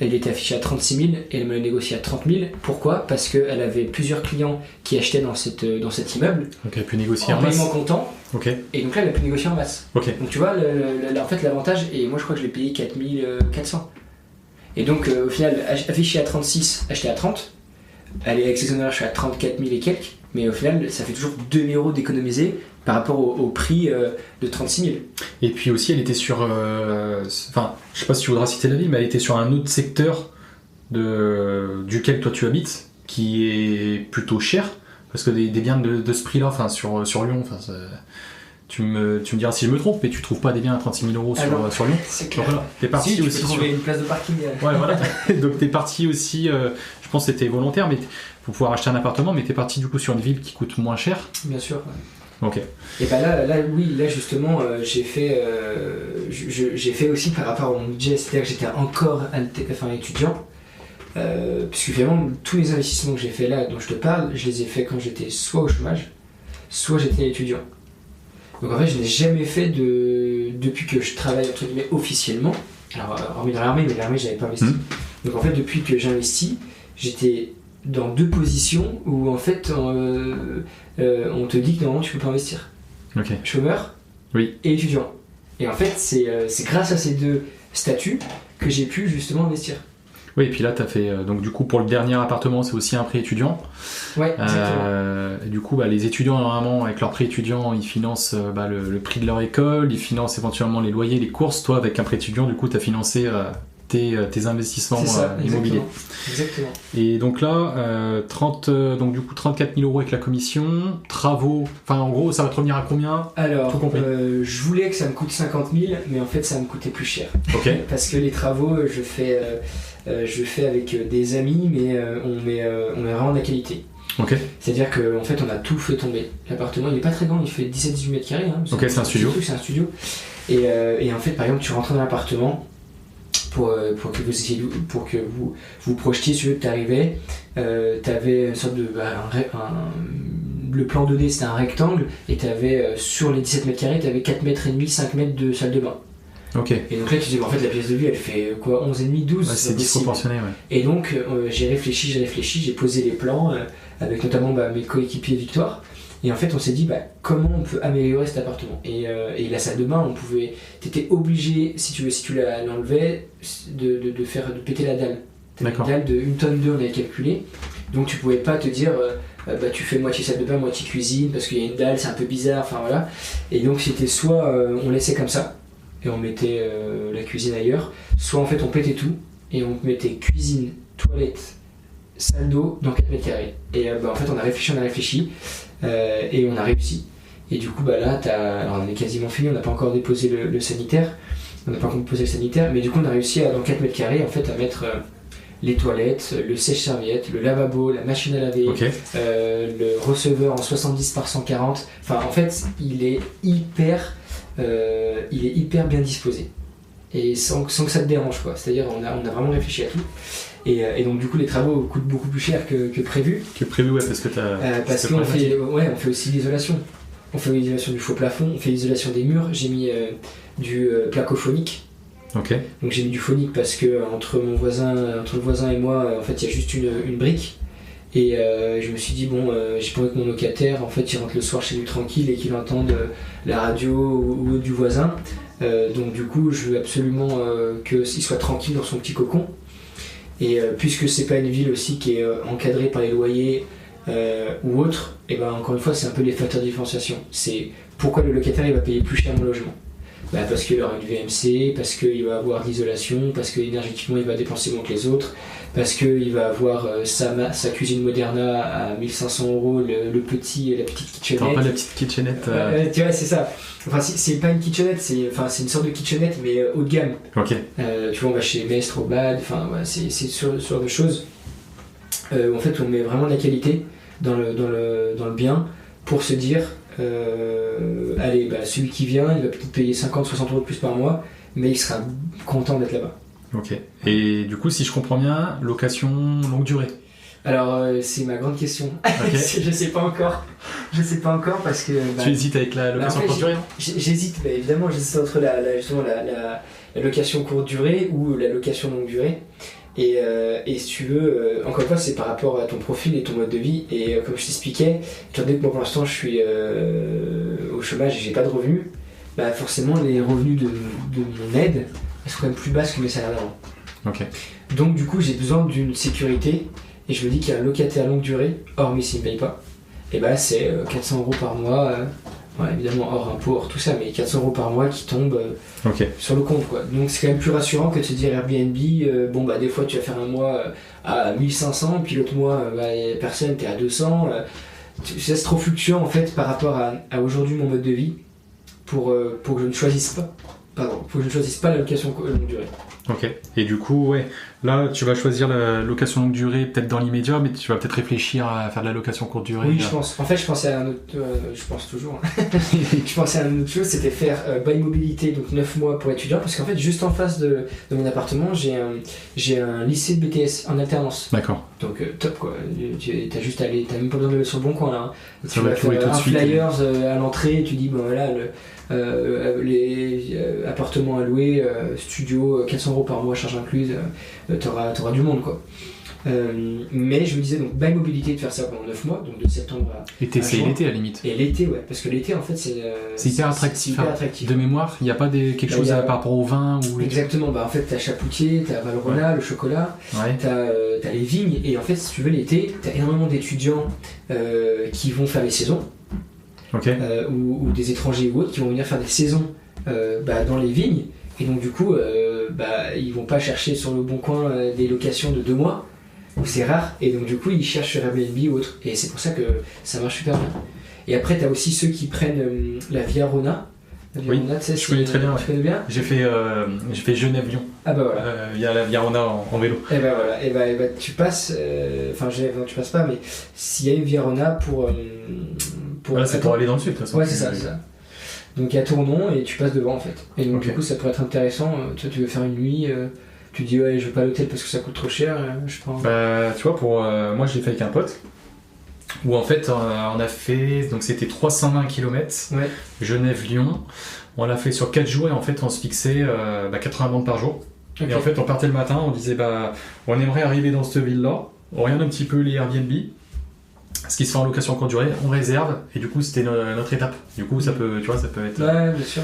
elle était affichée à 36 000 et elle me l'a négocié à 30 000. Pourquoi? Parce qu'elle avait plusieurs clients qui achetaient dans cet immeuble. Donc elle a pu négocier en paiement comptant. Et donc là, elle a pu négocier en masse. Donc tu vois, en fait, l'avantage, et moi je crois que je l'ai payé 4 400. Et donc au final, affiché à 36, acheté à 30. Elle est avec ses honoraires, je suis à 34 000 et quelques. Mais au final, ça fait toujours 2 000 € d'économiser par rapport au prix de 36 000. Et puis aussi, elle était sur... je sais pas si tu voudras citer la ville, mais elle était sur un autre secteur duquel toi tu habites, qui est plutôt cher, parce que des biens de ce prix-là, sur Lyon, tu me diras si je me trompe, mais tu trouves pas des biens à 36 000 € sur Lyon. C'est clair. Donc voilà, t'es parti tu aussi peux trouver une place de parking. Ouais, voilà. Donc t'es parti aussi, je pense que c'était volontaire, mais pour pouvoir acheter un appartement, mais t'es parti du coup sur une ville qui coûte moins cher. Bien sûr. Ok. Et là justement, j'ai fait aussi par rapport à mon budget, c'est-à-dire que j'étais encore étudiant, puisque finalement tous les investissements que j'ai fait là, dont je te parle, je les ai fait quand j'étais soit au chômage, soit j'étais étudiant. Donc en fait, je n'ai jamais fait depuis que je travaille entre guillemets officiellement. Alors hormis dans l'armée, mais l'armée j'avais pas investi. Donc en fait, depuis que j'investis, j'étais dans deux positions où en fait on te dit que normalement tu peux pas investir. Chômeur et étudiant. Et en fait c'est grâce à ces deux statuts que j'ai pu justement investir. Oui, et puis là tu as fait donc du coup pour le dernier appartement c'est aussi un prêt étudiant. Ouais, exactement. Du coup les étudiants normalement avec leur prêt étudiant ils financent le prix de leur école, ils financent éventuellement les loyers, les courses. Toi avec un prêt étudiant du coup tu as financé tes investissements immobiliers. Exactement. Et donc là, 34 000 € avec la commission, travaux, en gros ça va te revenir à combien? Alors, je voulais que ça me coûte 50 000, mais en fait ça me coûtait plus cher. Parce que les travaux, je fais avec des amis, mais on met vraiment de la qualité. Ok. C'est-à-dire qu'en fait, on a tout fait tomber. L'appartement, il est pas très grand, il fait 17-18 mètres carrés. Hein, ok, c'est un studio. C'est un studio. Et en fait, par exemple, tu rentres dans l'appartement pour que vous projetiez, si tu veux, que tu arrivais. Tu avais une sorte de. Le plan 2D, c'était un rectangle, et tu avais sur les 17 mètres carrés, tu avais 4 mètres et demi, 5 mètres de salle de bain. Ok. Et donc là, tu dis, en fait, la pièce de vue, elle fait quoi, 11,5, 12 c'est disproportionné, ouais. Et donc, j'ai réfléchi, j'ai posé les plans, avec notamment mes coéquipiers Victoire. Et en fait, on s'est dit, comment on peut améliorer cet appartement. Et la salle de bain, t'étais obligé, si tu l'enlevais, de péter la dalle. T'avais une dalle de 1 tonne 2, on avait calculé. Donc, tu pouvais pas te dire, tu fais moitié salle de bain, moitié cuisine, parce qu'il y a une dalle, c'est un peu bizarre, enfin voilà. Et donc, c'était soit on laissait comme ça, et on mettait la cuisine ailleurs, soit en fait on pétait tout et on mettait cuisine, toilette, salle d'eau dans 4 mètres carrés. Et en fait on a réfléchi et on a réussi. Et du coup là alors on est quasiment fini, on n'a pas encore déposé le sanitaire, mais du coup on a réussi dans 4 mètres carrés en fait à mettre les toilettes, le sèche-serviette, le lavabo, la machine à laver, le receveur en 70 par 140. Enfin en fait il est hyper bien disposé et sans que ça te dérange quoi. C'est-à-dire on a vraiment réfléchi à tout et donc du coup les travaux coûtent beaucoup plus cher que prévu. Ouais, parce qu'on fait aussi l'isolation. On fait l'isolation du faux plafond, on fait l'isolation des murs. J'ai mis du placophonique. Ok. Donc j'ai mis du phonique parce que entre le voisin et moi en fait il y a juste une brique. Et je me suis dit, j'ai pas envie que mon locataire, en fait, il rentre le soir chez lui tranquille et qu'il entende la radio ou du voisin. Donc du coup, je veux absolument qu'il soit tranquille dans son petit cocon. Et puisque c'est pas une ville aussi qui est encadrée par les loyers ou autre, et encore une fois, c'est un peu les facteurs de différenciation. C'est pourquoi le locataire il va payer plus cher mon logement. Parce qu'il aura une VMC, parce qu'il va avoir de l'isolation, parce qu'énergétiquement il va dépenser moins que les autres, parce qu'il va avoir sa cuisine Moderna à 1 500 €, la petite kitchenette. T'auras pas la petite kitchenette tu vois, c'est ça. Enfin, c'est pas une kitchenette, c'est une sorte de kitchenette, mais haut de gamme. Ok. Tu vois, on va chez Mestre, au Bad, c'est ce genre de choses. En fait, on met vraiment de la qualité dans le bien pour se dire, allez, celui qui vient, il va peut-être payer 50-60 € de plus par mois, mais il sera content d'être là-bas. Ok. Et du coup, si je comprends bien, location longue durée. Alors, c'est ma grande question. Okay. Je sais pas encore parce que... tu hésites avec la location courte durée? J'hésite, évidemment, j'hésite entre la location courte durée ou la location longue durée. Et si tu veux, encore une fois, c'est par rapport à ton profil et ton mode de vie. Et comme je t'expliquais, étant donné que moi pour l'instant je suis au chômage et j'ai pas de revenus, forcément les revenus de mon aide elles sont quand même plus basses que mes salaires d'avant. Okay. Donc du coup j'ai besoin d'une sécurité et je me dis qu'il y a un locataire longue durée, hormis s'il ne paye pas, et c'est 400 € par mois, évidemment hors impôt, hors tout ça, mais 400 € par mois qui tombent sur le compte quoi. Donc c'est quand même plus rassurant que de se dire Airbnb, des fois tu vas faire un mois à 1500, puis l'autre mois y a personne, t'es à 200. C'est trop fluctuant en fait par rapport à aujourd'hui mon mode de vie pour que je ne choisisse pas la location longue durée. Ok. Et du coup, là, tu vas choisir la location longue durée peut-être dans l'immédiat, mais tu vas peut-être réfléchir à faire de la location courte durée. Oui, je pense. En fait, je pensais à un autre... je pense toujours. Je pensais à une autre chose, c'était faire bail mobilité, donc 9 mois pour étudiants, parce qu'en fait, juste en face de mon appartement, j'ai un lycée de BTS en alternance. D'accord. Donc top quoi. T'as juste à aller, t'as même pas besoin de le sur le bon coin là. Tu vas faire un flyers à l'entrée, tu dis les appartements à louer, studio, 400 € par mois, charge incluse, t'auras du monde quoi. Mais je me disais donc bail mobilité de faire ça pendant 9 mois, donc de septembre à l'été, c'est juin. l'été à la limite. Et l'été, parce que l'été en fait c'est hyper attractif. De mémoire, il n'y a pas quelque chose par rapport au vin ou... Exactement, en fait t'as Chapoutier, t'as Valrhona, le chocolat, t'as les vignes, et en fait si tu veux l'été, t'as énormément d'étudiants qui vont faire les saisons. Okay. Ou des étrangers ou autres qui vont venir faire des saisons dans les vignes, et donc du coup ils vont pas chercher sur le bon coin des locations de 2 mois où c'est rare, et donc du coup ils cherchent sur Airbnb ou autre, et c'est pour ça que ça marche super bien. Et après t'as aussi ceux qui prennent la Via Rona Oui, je connais très bien. Tu connais bien ? J'ai fait Genève-Lyon. Ah bah voilà. Il y a la Virona en vélo. Et bah voilà. Et bah tu passes. Enfin, Genève, non, tu passes pas, mais s'il y a une Virona pour. Voilà, c'est pour aller dans le sud, de toute façon. Ouais, c'est ça. Donc il y a Tournon et tu passes devant en fait. Et donc du coup, ça pourrait être intéressant. Tu veux faire une nuit. Tu dis ouais, je veux pas l'hôtel parce que ça coûte trop cher. Je prends. Bah, tu vois, moi je l'ai fait avec un pote. Où en fait on a fait, donc c'était 320 km, Genève-Lyon, on l'a fait sur 4 jours et en fait on se fixait 80 bandes par jour. Okay. Et en fait on partait le matin, on disait on aimerait arriver dans cette ville-là, on regarde un petit peu les Airbnb, ce qui se fait en location courte durée, on réserve et du coup c'était notre étape. Du coup ça peut être... Ouais, bien sûr.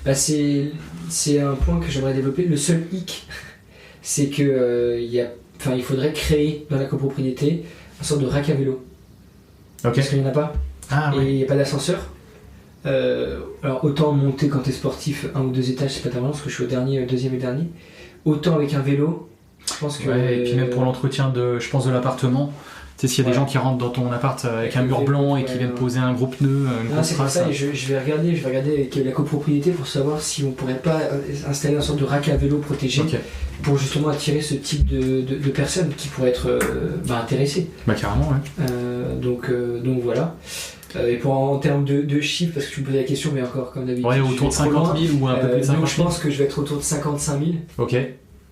Bah, c'est un point que j'aimerais développer. Le seul hic, c'est que il faudrait créer dans la copropriété une sorte de rack à vélo. Okay. Parce qu'il n'y en a pas. Et il n'y a pas d'ascenseur. Alors autant monter quand tu es sportif 1 ou 2 étages, c'est pas tellement parce que je suis au deuxième et dernier. Autant avec un vélo, je pense que. Ouais, et puis même pour l'entretien de l'appartement. Tu sais, s'il y a des gens qui rentrent dans ton appart avec un mur blanc et qui viennent poser un gros pneu, une grosse c'est pour ça, et je vais regarder avec la copropriété pour savoir si on pourrait pas installer une sorte de rack à vélo protégé pour justement attirer ce type de personnes qui pourraient être intéressées. Bah carrément, ouais. Donc voilà. Et en termes de chiffres, parce que tu me posais la question, mais encore comme d'habitude. Ouais, autour de 50 000 ou un peu plus de 50 000. Donc je pense que je vais être autour de 55 000. Ok.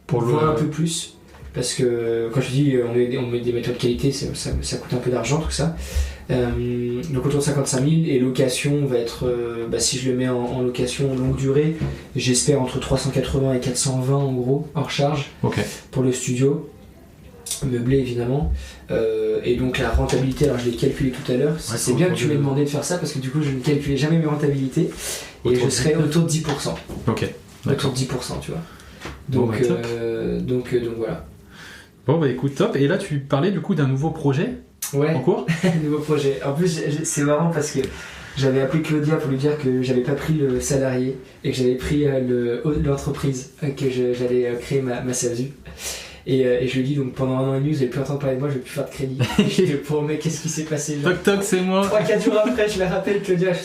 Voire un peu plus. Parce que quand je dis on met des méthodes de qualité, ça coûte un peu d'argent tout ça. Donc autour de 55 000 et location va être, si je le mets en location longue durée, j'espère entre 380 et 420 en gros, hors charge pour le studio, meublé évidemment. Et donc la rentabilité, alors je l'ai calculé tout à l'heure, c'est bien que tu m'aies demandé de faire ça parce que du coup je ne calculais jamais mes rentabilités et je serais autour de 10%. Ok. Autour de 10%, tu vois. Donc voilà. Bon bah écoute, top. Et là tu parlais du coup d'un nouveau projet en cours. Nouveau projet. En plus c'est marrant parce que j'avais appelé Claudia pour lui dire que j'avais pas pris le salarié et que j'avais pris l'entreprise, que j'allais créer ma SASU. Et je lui ai dit donc pendant 1 an et demi vous n'allez plus entendre parler de moi, je vais plus faire de crédit. Je lui ai dit mais qu'est-ce qui s'est passé Toc toc, c'est moi. 3-4 jours après je la rappelle Claudia, je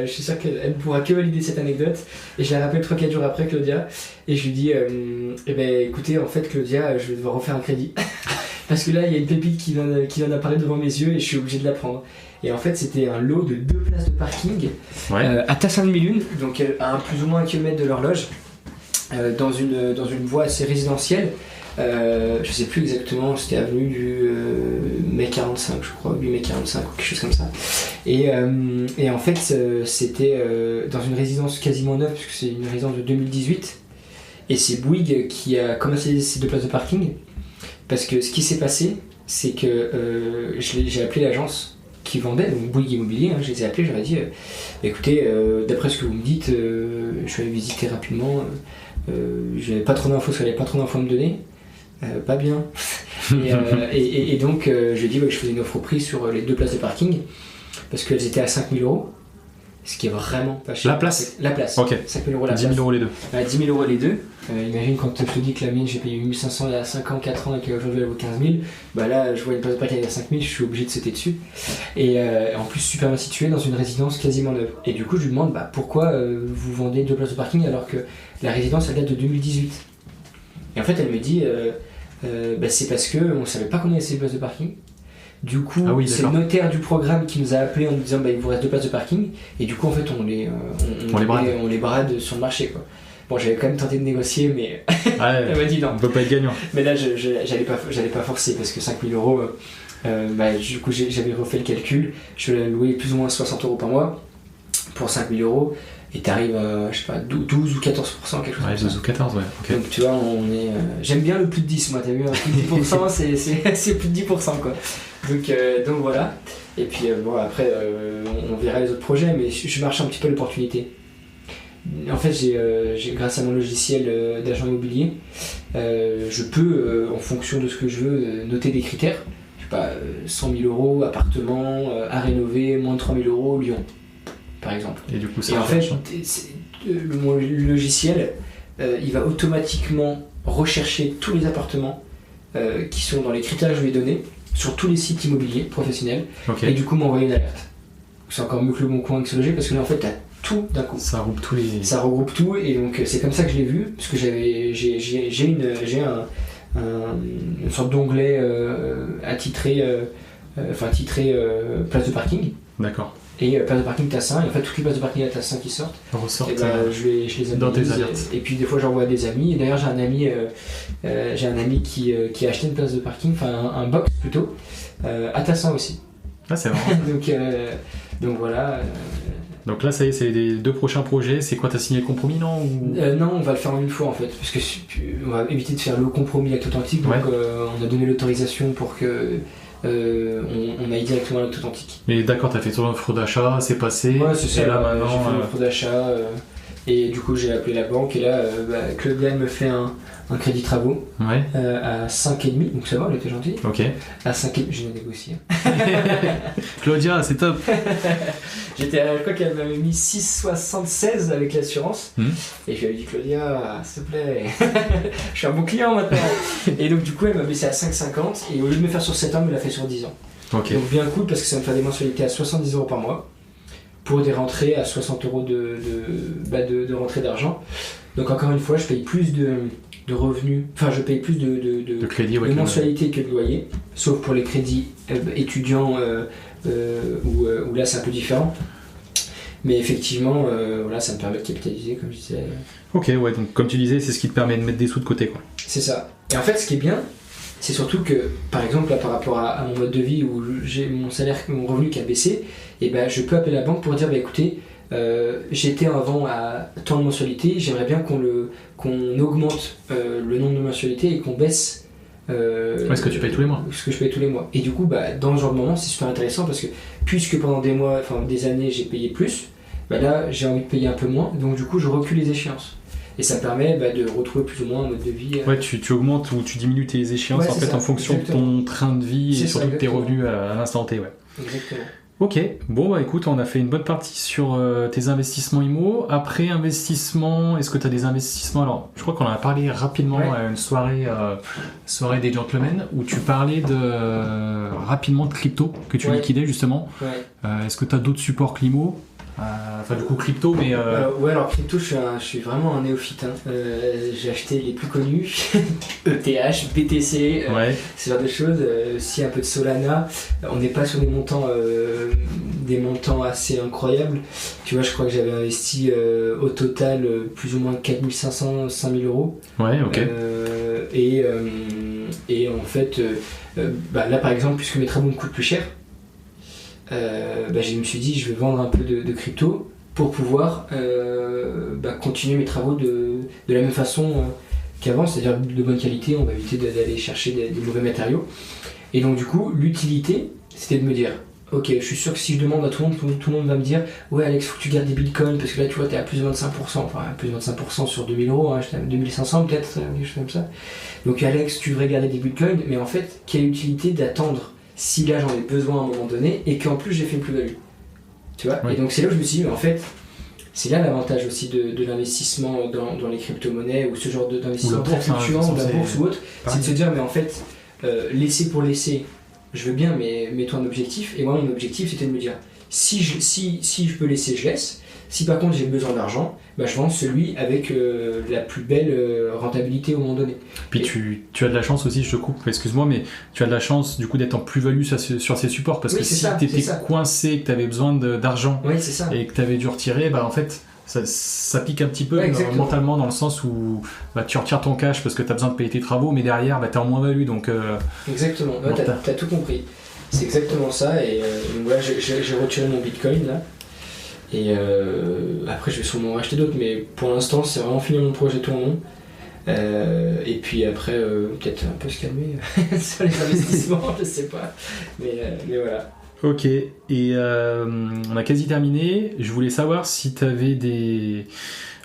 suis sûr qu'elle ne pourra que valider cette anecdote. Et je la rappelle 3-4 jours après Claudia et je lui dis écoutez en fait Claudia je vais devoir refaire un crédit. Parce que là il y a une pépite qui vient d'apparaître devant mes yeux et je suis obligé de la prendre. Et en fait c'était un lot de 2 places de parking à Tassin-de-Milune, donc à plus ou moins 1 km de l'horloge, dans une voie assez résidentielle. Je sais plus exactement, c'était avenue du mai 45 je crois, 8 mai 45 ou quelque chose comme ça. Et en fait c'était dans une résidence quasiment neuve puisque c'est une résidence de 2018 et c'est Bouygues qui a commencé ces 2 places de parking parce que ce qui s'est passé c'est que j'ai appelé l'agence qui vendait, donc Bouygues Immobilier, je les ai appelés, j'aurais dit écoutez d'après ce que vous me dites je vais aller visiter rapidement, j'avais pas trop d'infos, à me donner. Pas bien. Et donc je lui ai dit que je faisais une offre au prix sur les 2 places de parking parce qu'elles étaient à 5 000 €, ce qui est vraiment pas cher. La place. Ok. 5 000 € la place. 10 000 € les deux. 10 000 € les deux. Imagine quand je te dis que la mienne j'ai payé 1 500 il y a 5 ans, 4 ans et qu'aujourd'hui elle vaut 15 000. Bah là je vois une place de parking à 5 000, je suis obligé de sauter dessus. Et en plus super bien située dans une résidence quasiment neuve. Et du coup je lui demande pourquoi vous vendez 2 places de parking alors que la résidence elle date de 2018. Et en fait elle me dit c'est parce qu'on ne savait pas combien il y avait ces places de parking. Du coup, c'est le notaire du programme qui nous a appelé en nous disant il vous reste 2 places de parking. Et du coup, en fait, on les brade sur le marché, quoi. Bon, j'avais quand même tenté de négocier, mais elle m'a dit non. On peut pas être gagnant. Mais là, j'allais pas forcer parce que 5 000 €, du coup, j'avais refait le calcul. Je vais louer plus ou moins 60 € par mois pour 5 000 €. Et t'arrives à, je sais pas, 12 ou 14%, quelque chose comme ça. 12 ou 14, ouais. Okay. Donc tu vois, on est... j'aime bien le plus de 10, moi, t'as vu, plus de 10%, c'est plus de 10%, quoi. Donc voilà. Et puis après, on verra les autres projets, mais je marche un petit peu l'opportunité. En fait, j'ai grâce à mon logiciel d'agent immobilier, je peux, en fonction de ce que je veux, noter des critères. Je sais pas, 100 000 €, appartement, à rénover, moins de 3 000 € Lyon. Par exemple. Et du coup, en fait, mon logiciel, il va automatiquement rechercher tous les appartements qui sont dans les critères que je lui ai donnés sur tous les sites immobiliers professionnels et du coup m'envoyer une alerte. C'est encore mieux que le Bon Coin XLG parce que là en fait t'as tout d'un coup. Ça regroupe tous les... Ça regroupe tout, et donc c'est comme ça que je l'ai vu, parce que j'ai une sorte d'onglet attitré, titré place de parking. D'accord. Et place de parking Tassin, et en fait toutes les places de parking à Tassin qui sortent, ressortent je les analyse dans tes alertes. Et puis des fois j'envoie à des amis, et d'ailleurs j'ai un ami qui a acheté une place de parking, enfin un box plutôt, à Tassin aussi. Ah, c'est marrant. donc voilà. Donc là, ça y est, c'est les 2 prochains projets. C'est quoi, t'as signé le compromis, non ou... Non, on va le faire en une fois en fait, parce que on va éviter de faire le compromis avec l'authentique, donc on a donné l'autorisation pour que on aille directement à l'authentique. Mais d'accord, t'as fait ton offre d'achat, c'est passé. Ouais, c'est ça. Et là maintenant, j'ai fait l'offre d'achat, et du coup j'ai appelé la banque, et là Claudia me fait un crédit travaux à 5,5, donc ça va, elle était gentille. Ok. À 5,5, j'ai négocié. Claudia, c'est top. Je crois qu'elle m'avait mis 6,76 avec l'assurance. Et je lui avais dit, Claudia, s'il te plaît, je suis un bon client maintenant. Et donc du coup elle m'a baissé à 5,50, et au lieu de me faire sur 7 ans, elle me l'a fait sur 10 ans. Okay. Donc bien cool, parce que ça me fait des mensualités à 70 € par mois, pour des rentrées à 60 € de rentrée d'argent. Donc encore une fois, je paye plus de revenus, enfin je paye plus de crédit, de mensualité que de loyer, sauf pour les crédits étudiants où là c'est un peu différent. Mais effectivement, voilà, ça me permet de capitaliser, comme je disais. Ok, ouais, donc comme tu disais, c'est ce qui te permet de mettre des sous de côté, quoi. C'est ça. Et en fait, ce qui est bien, c'est surtout que, par exemple, là, par rapport à mon mode de vie où j'ai mon salaire, mon revenu qui a baissé, et ben, je peux appeler la banque pour dire, bah, écoutez, j'étais avant à tant de mensualités, j'aimerais bien qu'on augmente le nombre de mensualités et qu'on baisse ce que tu payes tous les mois. Ce que je paye tous les mois. Et du coup, bah, dans ce genre de moment, c'est super intéressant parce que puisque pendant des mois, enfin des années, j'ai payé plus, bah là, j'ai envie de payer un peu moins, donc du coup, je recule les échéances. Et ça permet de retrouver plus ou moins un mode de vie. Ouais, tu augmentes ou tu diminues tes échéances en fonction de ton train de vie et surtout de tes revenus à l'instant T. Ouais. Exactement. Ok, bon bah écoute, on a fait une bonne partie sur tes investissements IMO. Après investissement, est-ce que tu as des investissements? Alors, je crois qu'on en a parlé rapidement à une soirée des gentlemen où tu parlais rapidement de crypto que tu liquidais justement. Est-ce que tu as d'autres supports Climo? Enfin du coup crypto, mais... alors crypto, je suis vraiment un néophyte. J'ai acheté les plus connus, ETH, BTC, ce genre de choses. Aussi un peu de Solana. On n'est pas sur des montants assez incroyables. Tu vois, je crois que j'avais investi au total plus ou moins 4500, 5000 €. Ouais, ok. Et en fait, là par exemple, puisque mes travaux me coûtent plus cher, je me suis dit je vais vendre un peu de crypto pour pouvoir continuer mes travaux de la même façon qu'avant, c'est-à-dire de bonne qualité. On va éviter d'aller chercher des mauvais matériaux. Et donc du coup, l'utilité, c'était de me dire ok, je suis sûr que si je demande à tout le monde va me dire ouais Alex, faut que tu gardes des bitcoins parce que là tu vois t'es à plus de 25%, enfin plus de 25% sur 2000 €, j'étais à 2500 peut-être, quelque chose comme ça. Donc Alex, tu devrais garder des bitcoins, mais en fait, quelle utilité d'attendre si là j'en ai besoin à un moment donné et qu'en plus j'ai fait une plus-value, tu vois. Et donc c'est là où je me suis dit mais en fait c'est là l'avantage aussi de l'investissement dans les crypto-monnaies ou ce genre d'investissement très fluctuant, ou la bourse ou autre, c'est de se dire mais en fait laisser pour laisser, je veux bien, mais mets-toi un objectif. Et moi mon objectif c'était de me dire si je peux laisser, je laisse. Si par contre j'ai besoin d'argent, je vends celui avec la plus belle rentabilité au moment donné. Puis tu as de la chance aussi, je te coupe, excuse-moi, mais tu as de la chance du coup d'être en plus-value sur ces supports, parce que si tu étais coincé, que tu avais besoin d'argent et que tu avais dû retirer, en fait ça pique un petit peu mentalement, dans le sens où tu retires ton cash parce que tu as besoin de payer tes travaux, mais derrière tu es en moins-value. Donc, exactement, tu as tout compris. C'est exactement ça. Et donc là j'ai retiré mon bitcoin là. Et après je vais sûrement en acheter d'autres, mais pour l'instant c'est vraiment fini mon projet tournon. Et puis après peut-être un peu se calmer sur les investissements, je sais pas, mais voilà. Ok, et on a quasi terminé. Je voulais savoir si tu avais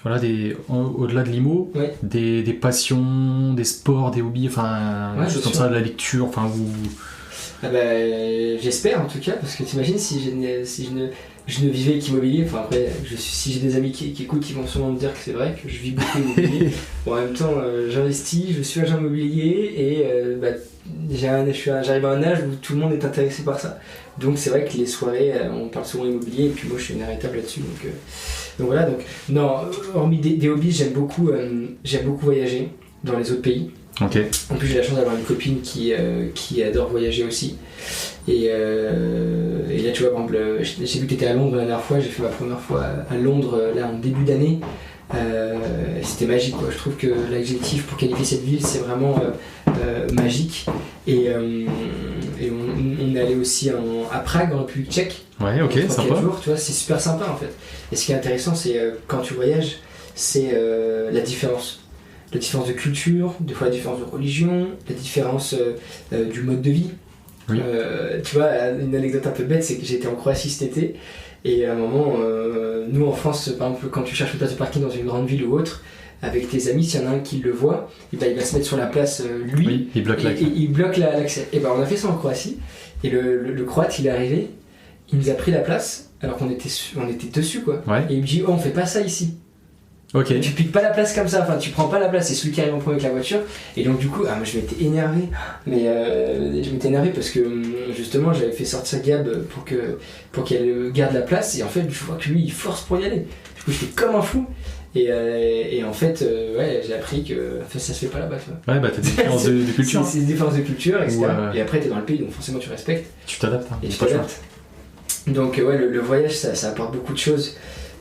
au-delà de l'IMO, des passions, des sports, des hobbies, des choses comme ça, de la lecture, J'espère en tout cas, parce que t'imagines si je ne vivais qu'immobilier, enfin après, si j'ai des amis qui écoutent, ils vont sûrement me dire que c'est vrai, que je vis beaucoup immobilier. Bon, en même temps, j'investis, je suis agent immobilier et j'arrive à un âge où tout le monde est intéressé par ça. Donc c'est vrai que les soirées, on parle souvent immobilier, et puis moi je suis inarrêtable là-dessus. Donc voilà, non, hormis des hobbies, j'aime beaucoup voyager dans les autres pays. Okay. En plus j'ai la chance d'avoir une copine qui adore voyager aussi. Et là tu vois, par exemple, j'ai vu que tu étais à Londres la dernière fois, j'ai fait ma première fois à Londres là en début d'année. C'était magique quoi. Je trouve que l'adjectif pour qualifier cette ville c'est vraiment magique. Et on est allé aussi à Prague, en République tchèque. Ouais, ok, sympa. 4 jours, tu vois, c'est super sympa en fait. Et ce qui est intéressant c'est quand tu voyages, c'est la différence. La différence de culture, des fois la différence de religion, la différence du mode de vie. Oui. Tu vois, une anecdote un peu bête, c'est que j'étais en Croatie cet été, et à un moment, nous en France, par exemple, quand tu cherches une place de parking dans une grande ville ou autre, avec tes amis, s'il y en a un qui le voit, et ben, il va se mettre sur la place, lui, oui, il bloque l'accès. Et ben on a fait ça en Croatie, et le Croate, il est arrivé, il nous a pris la place, alors qu'on était dessus, quoi. Ouais. Et il me dit, oh, on fait pas ça ici. Okay. Tu piques pas la place comme ça, enfin tu prends pas la place, c'est celui qui arrive en premier avec la voiture. Et donc du coup, moi je m'étais énervé, parce que justement j'avais fait sortir Gab pour qu'elle garde la place, et en fait je vois que lui il force pour y aller. Du coup j'étais comme un fou. Et en fait, j'ai appris que ça se fait pas là-bas. Tu vois. Ouais, bah t'as des différences de culture. C'est des différences de culture, etc. Et après t'es dans le pays, donc forcément tu respectes. Tu t'adaptes. Et tu t'adaptes. Donc le voyage, ça apporte beaucoup de choses.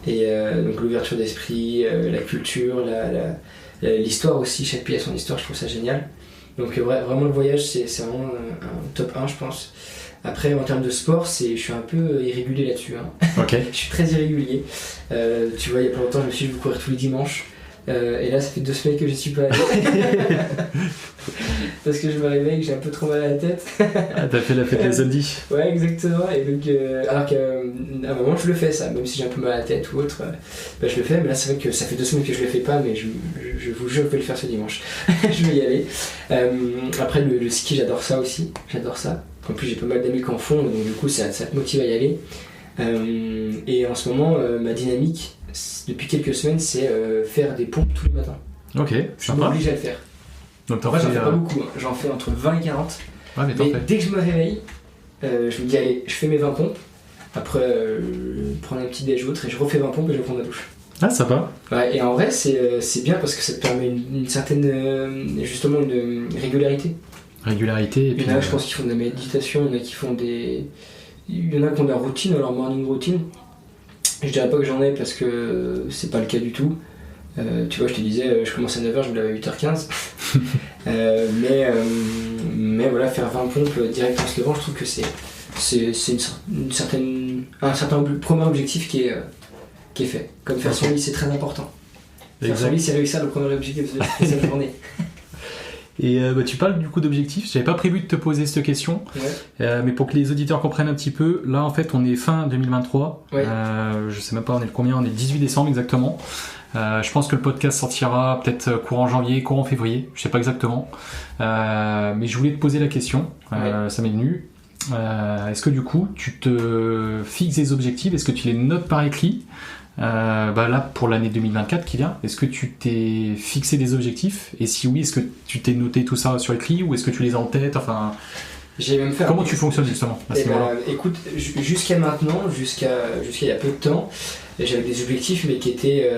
Et donc l'ouverture d'esprit, la culture, l'histoire aussi, chaque pays a son histoire, je trouve ça génial. Donc vraiment le voyage c'est vraiment un top 1 je pense. Après en termes de sport, je suis un peu irrégulier là-dessus. Hein. Okay. Je suis très irrégulier. Tu vois, il y a pas longtemps je me suis dit je vais courir tous les dimanches. Et là ça fait 2 semaines que je suis pas allé. Parce que je me réveille, que j'ai un peu trop mal à la tête. Ah, t'as fait la fête des samedis. Ouais, exactement. Et donc, alors qu'à un moment je le fais ça, même si j'ai un peu mal à la tête ou autre, je le fais. Mais là c'est vrai que ça fait 2 semaines que je le fais pas, mais je vous jure que je vais le faire ce dimanche. Je vais y aller. Après le ski, j'adore ça aussi. J'adore ça. En plus j'ai pas mal d'amis qui en font, donc du coup ça te motive à y aller. Et en ce moment, ma dynamique, depuis quelques semaines, c'est faire des pompes tous les matins. Ok, je m'oblige à le faire. Donc en vrai, j'en fais pas beaucoup, hein. J'en fais entre 20 et 40. Ouais, mais dès que je me réveille, je me dis allez, je fais mes 20 pompes. Après, prendre un petit déj ou autre, et je refais 20 pompes et je vais prendre la douche. Ah, sympa. Ouais, et en vrai, c'est bien parce que ça te permet une certaine, justement, une régularité. Régularité. Et puis il y en a, je pense, qui font de la méditation, il y en a qui font il y en a qui ont de la routine, leur morning routine. Je dirais pas que j'en ai parce que c'est pas le cas du tout. Tu vois, je te disais, je commence à 9h, je me lève à 8h15. Mais voilà, faire 20 pompes direct en se levant, je trouve que c'est un certain premier objectif qui est fait. Comme faire son lit, c'est très important. Faire son lit, c'est réussir le premier objectif de cette journée. Et tu parles du coup d'objectifs, j'avais pas prévu de te poser cette question, mais pour que les auditeurs comprennent un petit peu, là en fait on est fin 2023, je sais même pas on est le combien, on est le 18 décembre exactement. Je pense que le podcast sortira peut-être courant janvier, courant février, je sais pas exactement, mais je voulais te poser la question, ça m'est venu. Est-ce que du coup tu te fixes des objectifs, est-ce que tu les notes par écrit? Là pour l'année 2024 qui vient, est-ce que tu t'es fixé des objectifs, et si oui, est-ce que tu t'es noté tout ça sur écrit ou est-ce que tu les as en tête, enfin j'ai même fait comment tu fonctionnes justement à ce moment-là? Écoute, jusqu'à maintenant, jusqu'à il y a peu de temps, j'avais des objectifs mais qui étaient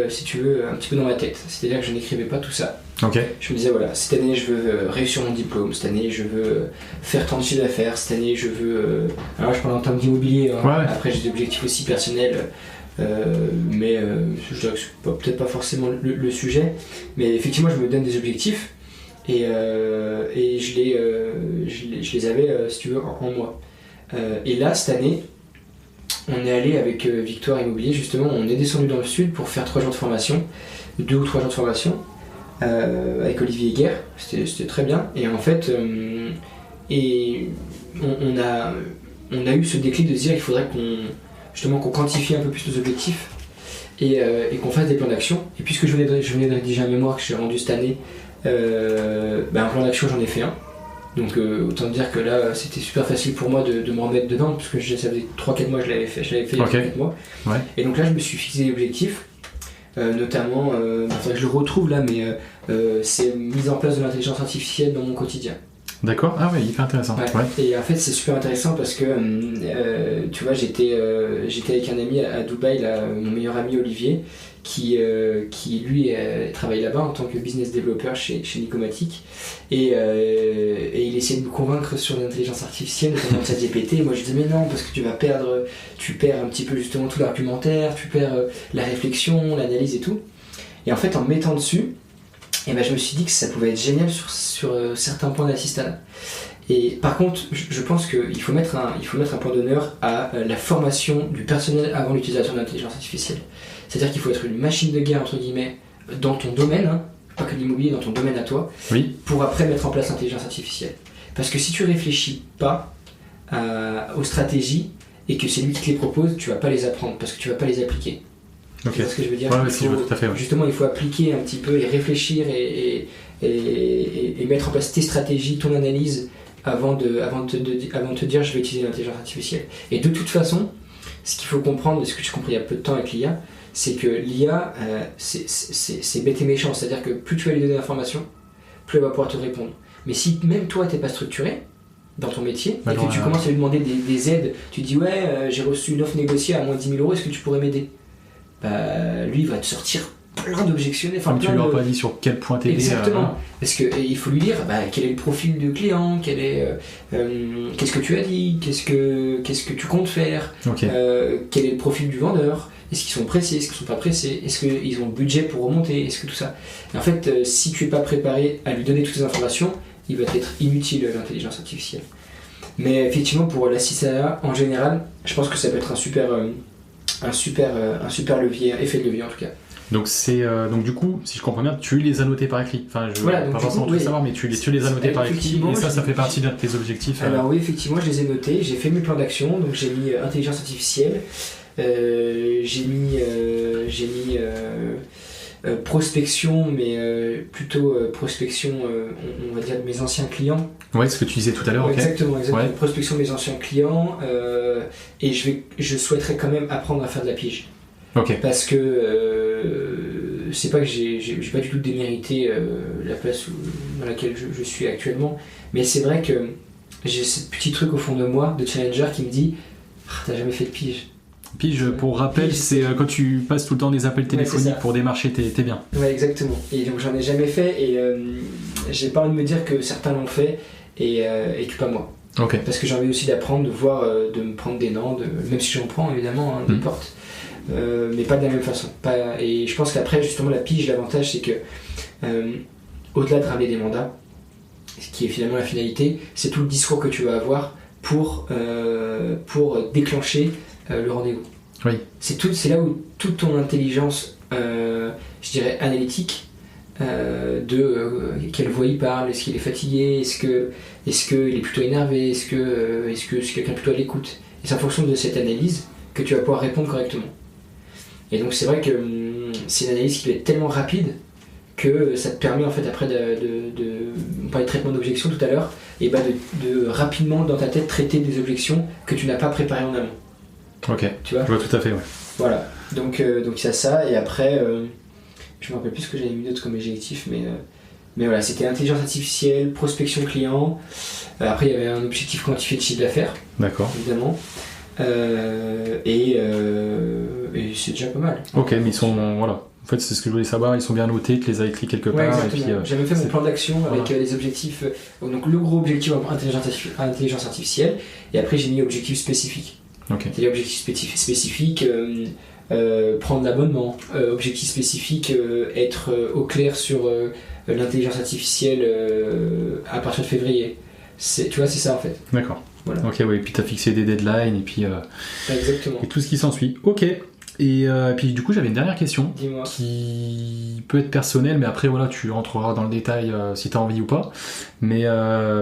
si tu veux un petit peu dans ma tête, c'est-à-dire que je n'écrivais pas tout ça. Okay. Je me disais voilà, cette année je veux réussir mon diplôme, cette année je veux faire tant de chiffre d'affaires, cette année je veux... Alors je parle en termes d'immobilier, hein. Après j'ai des objectifs aussi personnels, mais je dirais que c'est peut-être pas forcément le sujet, mais effectivement je me donne des objectifs et je les avais si tu veux en moi. Et là cette année on est allé avec Victoire Immobilier, justement on est descendu dans le sud pour faire 3 jours de formation, 2 ou 3 jours de formation. Avec Olivier Guerre, c'était très bien, et en fait on a eu ce déclic de se dire qu'il faudrait qu'on quantifie un peu plus nos objectifs et qu'on fasse des plans d'action. Et puisque je venais de rédiger un mémoire que j'ai rendu cette année, un plan d'action j'en ai fait un, Donc autant dire que là c'était super facile pour moi de me remettre dedans parce que ça faisait 3-4 mois que je l'avais fait il y a 3-4 mois. Ouais. Et donc là je me suis fixé des objectifs, notamment, je le retrouve là, mais c'est mise en place de l'intelligence artificielle dans mon quotidien. D'accord, ah ouais, hyper intéressant. Ouais. Ouais. Et en fait c'est super intéressant parce que tu vois j'étais avec un ami à Dubaï, là, mon meilleur ami Olivier, qui lui travaille là-bas en tant que business developer chez Nicomatic, et il essayait de me convaincre sur l'intelligence artificielle, notamment ChatGPT. Moi je disais mais non, parce que tu perds un petit peu justement tout l'argumentaire, tu perds la réflexion, l'analyse et tout. Et en fait en me mettant dessus, et je me suis dit que ça pouvait être génial sur certains points d'assistanat. Et par contre, je pense qu'il faut mettre un point d'honneur à la formation du personnel avant l'utilisation de l'intelligence artificielle. C'est-à-dire qu'il faut être une machine de guerre, entre guillemets, dans ton domaine, hein, pas que l'immobilier, dans ton domaine à toi, oui. Pour après mettre en place l'intelligence artificielle. Parce que si tu réfléchis pas aux stratégies et que c'est lui qui te les propose, tu vas pas les apprendre parce que tu vas pas les appliquer. Okay. C'est ce que je veux dire. Ouais, je vois tout à fait, ouais. Justement, il faut appliquer un petit peu et réfléchir et mettre en place tes stratégies, ton analyse avant de te dire je vais utiliser l'intelligence artificielle. Et de toute façon, ce qu'il faut comprendre, et ce que j'ai compris il y a peu de temps avec l'IA, c'est que l'IA, c'est bête et méchant. C'est-à-dire que plus tu vas lui donner d'informations, plus elle va pouvoir te répondre. Mais si même toi, t'es pas structuré dans ton métier, et que tu commences à lui demander des aides, tu dis ouais, j'ai reçu une offre négociée à moins de 10 000 €, est-ce que tu pourrais m'aider ? Lui, il va te sortir plein d'objections. Comme tu lui as pas dit sur quel point t'aider. Exactement. Parce qu'il faut lui dire quel est le profil du client, qu'est-ce que tu as dit, qu'est-ce que tu comptes faire, okay. Quel est le profil du vendeur, est-ce qu'ils sont pressés, est-ce qu'ils sont pas pressés, est-ce qu'ils ont le budget pour remonter, est-ce que tout ça. Et en fait, si tu es pas préparé à lui donner toutes ces informations, il va être inutile l'intelligence artificielle. Mais effectivement, pour l'assistanat en général, je pense que ça peut être un super levier, effet de levier en tout cas. Donc donc du coup, si je comprends bien, tu les as notés par écrit. Enfin, je voilà, pas forcément tout savoir, mais tu les as notés par écrit. Et ça fait partie de tes objectifs. Alors oui, effectivement, je les ai notés. J'ai fait mes plans d'action. Donc j'ai mis intelligence artificielle. J'ai mis prospection, mais plutôt prospection, on va dire de mes anciens clients. Ouais, ce que tu disais tout à l'heure. Exactement. Ouais. Prospection de mes anciens clients. Et je souhaiterais quand même apprendre à faire de la pige. Okay. Parce que c'est pas que j'ai pas du tout démérité la place dans laquelle je suis actuellement, mais c'est vrai que j'ai ce petit truc au fond de moi de challenger qui me dit t'as jamais fait de pige. Pige, pour rappel, c'est quand tu passes tout le temps des appels téléphoniques pour démarcher tes biens. Ouais, exactement. Et donc j'en ai jamais fait et j'ai pas envie de me dire que certains l'ont fait et que pas moi. Okay. Parce que j'ai envie aussi d'apprendre, de voir, de me prendre des noms, même si j'en prends évidemment, des portes. Mais pas de la même façon. Et je pense qu'après, justement, la pige, l'avantage, c'est que au-delà de ramener des mandats, ce qui est finalement la finalité, c'est tout le discours que tu vas avoir pour déclencher le rendez-vous. Oui. C'est là où toute ton intelligence, je dirais, analytique, quelle voix il parle, est-ce qu'il est fatigué, est-ce qu'il est plutôt énervé, est-ce que c'est quelqu'un plutôt à l'écoute. Et c'est en fonction de cette analyse que tu vas pouvoir répondre correctement. Et donc c'est vrai que c'est une analyse qui va être tellement rapide que ça te permet en fait après on parlait de traitement d'objections tout à l'heure, et de rapidement dans ta tête traiter des objections que tu n'as pas préparées en amont. Ok, tu vois, je vois tout à fait, ouais. Voilà, donc il y a ça, et après je me rappelle plus ce que j'avais mis d'autre comme objectif, mais voilà, c'était intelligence artificielle, prospection client, après il y avait un objectif quantifié de chiffre d'affaires. D'accord. Évidemment. Et c'est déjà pas mal. Ok, mais ils sont voilà. En fait, c'est ce que je voulais savoir. Ils sont bien notés, tu les as écrits quelque part. Exactement. Et puis, j'avais fait mon plan d'action avec les objectifs. Donc le gros objectif intelligence artificielle, et après j'ai mis objectif spécifique. Okay. C'est-à-dire objectif spécifique, prendre l'abonnement. Objectif spécifique, être au clair sur l'intelligence artificielle à partir de février. Tu vois, c'est ça en fait. D'accord. Voilà. Ok, oui, et puis tu as fixé des deadlines et puis exactement. Et tout ce qui s'ensuit. Ok. Et puis du coup, j'avais une dernière question. Dis-moi. Qui peut être personnelle, mais après voilà, tu rentreras dans le détail si tu as envie ou pas. Mais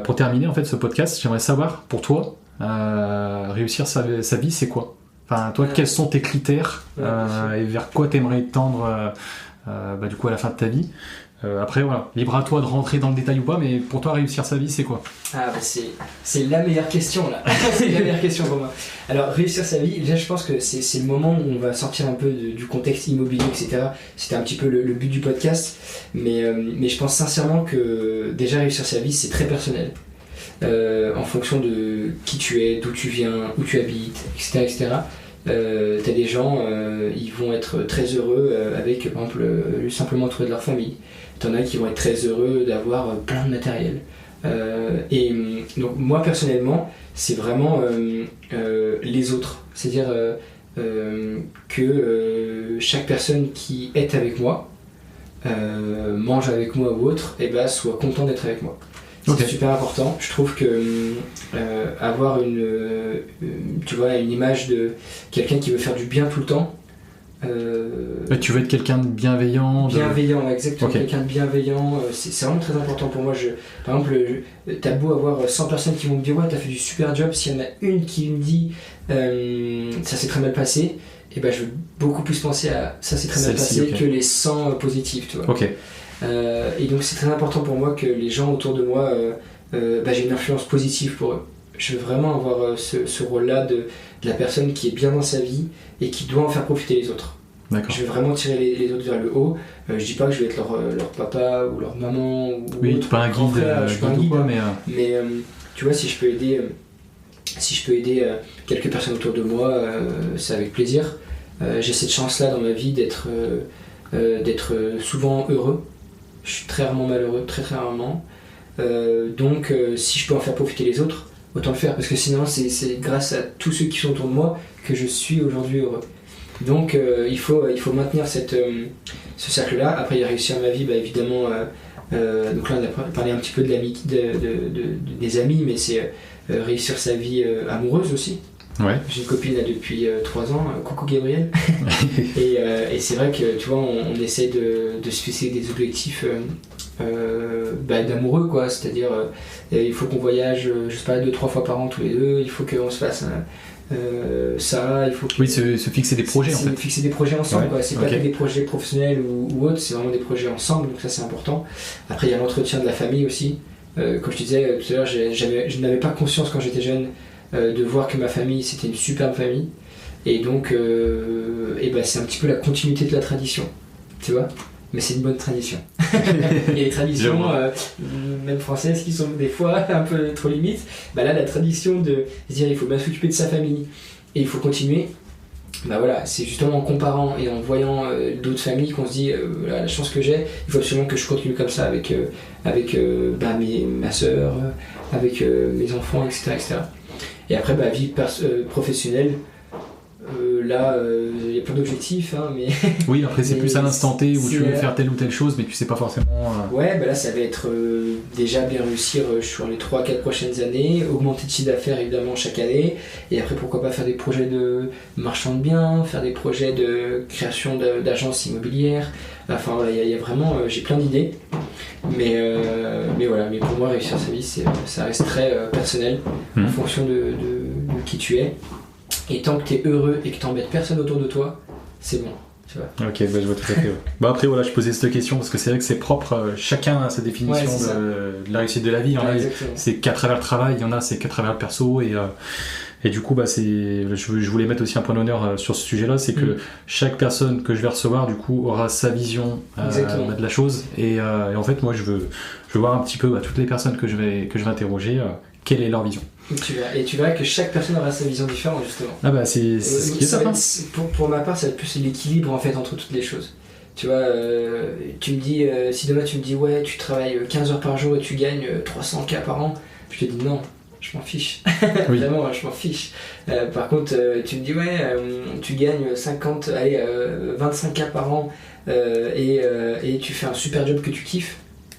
pour terminer en fait ce podcast, j'aimerais savoir pour toi, réussir sa vie, c'est quoi ? Enfin, toi, quels sont tes critères et vers quoi tu aimerais tendre du coup à la fin de ta vie ? Après, voilà, libre à toi de rentrer dans le détail ou pas, mais pour toi, réussir sa vie, c'est quoi ? Ah bah c'est la meilleure question là. C'est la meilleure question pour moi. Alors réussir sa vie, déjà je pense que c'est le moment où on va sortir un peu du contexte immobilier, etc. C'était un petit peu le but du podcast, mais je pense sincèrement que déjà réussir sa vie c'est très personnel. En fonction de qui tu es, d'où tu viens, où tu habites, etc. T'as des gens, ils vont être très heureux avec par exemple simplement entouré de leur famille. T'en as qui vont être très heureux d'avoir plein de matériel. Et donc moi personnellement c'est vraiment les autres, c'est-à-dire que chaque personne qui est avec moi, mange avec moi ou autre, et ben soit content d'être avec moi. C'est super important. Je trouve que avoir tu vois, une image de quelqu'un qui veut faire du bien tout le temps. Tu veux être quelqu'un de bienveillant. Bienveillant, exactement. Quelqu'un de bienveillant, c'est vraiment très important pour moi. Par exemple, t'as beau avoir 100 personnes qui vont me dire ouais, t'as fait du super job. S'il y en a une qui me dit ça s'est très mal passé, et ben je veux beaucoup plus penser à ça s'est très mal passé que les 100 positifs, tu vois. Et donc c'est très important pour moi que les gens autour de moi, j'ai une influence positive pour eux. Je veux vraiment avoir ce rôle-là de la personne qui est bien dans sa vie et qui doit en faire profiter les autres. D'accord. Je veux vraiment tirer les autres vers le haut. Je dis pas que je vais être leur papa ou leur maman ou oui, autre, pas un guide, frère, je suis pas un guide, quoi, mais tu vois, si je peux aider quelques personnes autour de moi, c'est avec plaisir. J'ai cette chance-là dans ma vie d'être souvent heureux. Je suis très rarement malheureux, très très rarement. Donc si je peux en faire profiter les autres, autant le faire, parce que sinon c'est grâce à tous ceux qui sont autour de moi que je suis aujourd'hui heureux. Donc il faut maintenir ce cercle-là. Après il y a réussir ma vie, évidemment. Donc là on a parlé un petit peu des amis, mais c'est réussir sa vie amoureuse aussi. Ouais. J'ai une copine là depuis 3 ans, coucou Gabriel. et c'est vrai que tu vois, on essaie de se fixer des objectifs d'amoureux, quoi. C'est-à-dire il faut qu'on voyage, je sais pas, 2-3 fois par an tous les deux, il faut qu'on se fasse ça, il faut se fixer des projets en fait. Fixer des projets ensemble, quoi. C'est pas que des projets professionnels ou autres, c'est vraiment des projets ensemble, donc ça c'est important. Après il y a l'entretien de la famille aussi. Comme je te disais tout à l'heure, je n'avais pas conscience quand j'étais jeune de voir que ma famille c'était une superbe famille, et donc c'est un petit peu la continuité de la tradition, tu vois, mais c'est une bonne tradition. Il y a des traditions même françaises qui sont des fois un peu trop limites. Là la tradition de se dire il faut bien s'occuper de sa famille et il faut continuer, voilà, c'est justement en comparant et en voyant d'autres familles qu'on se dit la chance que j'ai, il faut absolument que je continue comme ça avec ma soeur, avec mes enfants, etc. Et après, vie professionnelle, là, il y a plein d'objectifs, mais... Oui, après c'est plus à l'instant T où tu veux faire telle ou telle chose, mais tu sais pas forcément... Ouais, là, ça va être déjà bien réussir sur les 3-4 prochaines années, augmenter de chiffre d'affaires, évidemment, chaque année, et après, pourquoi pas faire des projets de marchand de biens, faire des projets de création d'agences immobilières. Enfin, voilà, il y a vraiment... j'ai plein d'idées, mais pour moi, réussir sa vie, ça reste très personnel, en fonction de qui tu es. Et tant que tu es heureux et que tu n'embêtes personne autour de toi, c'est bon, tu vois. Ok, je vois tout à fait. Après, voilà, je posais cette question parce que c'est vrai que c'est propre, chacun a sa définition de la réussite de la vie. Il y en a, c'est qu'à travers le travail, il y en a, c'est qu'à travers le perso. Et du coup, je voulais mettre aussi un point d'honneur sur ce sujet-là, c'est que chaque personne que je vais recevoir, du coup, aura sa vision de la chose. Et en fait, moi, je veux voir un petit peu toutes les personnes que je vais interroger, quelle est leur vision. Et tu verras que chaque personne aura sa vision différente, justement. C'est ce qui est certain. Pour ma part, ça va être plus l'équilibre en fait entre toutes les choses. Tu vois, tu me dis, si demain tu me dis ouais, tu travailles 15 heures par jour et tu gagnes 300K par an, je te dis non, je m'en fiche. Vraiment, je m'en fiche. Par contre, tu me dis ouais, tu gagnes 25K par an et tu fais un super job que tu kiffes,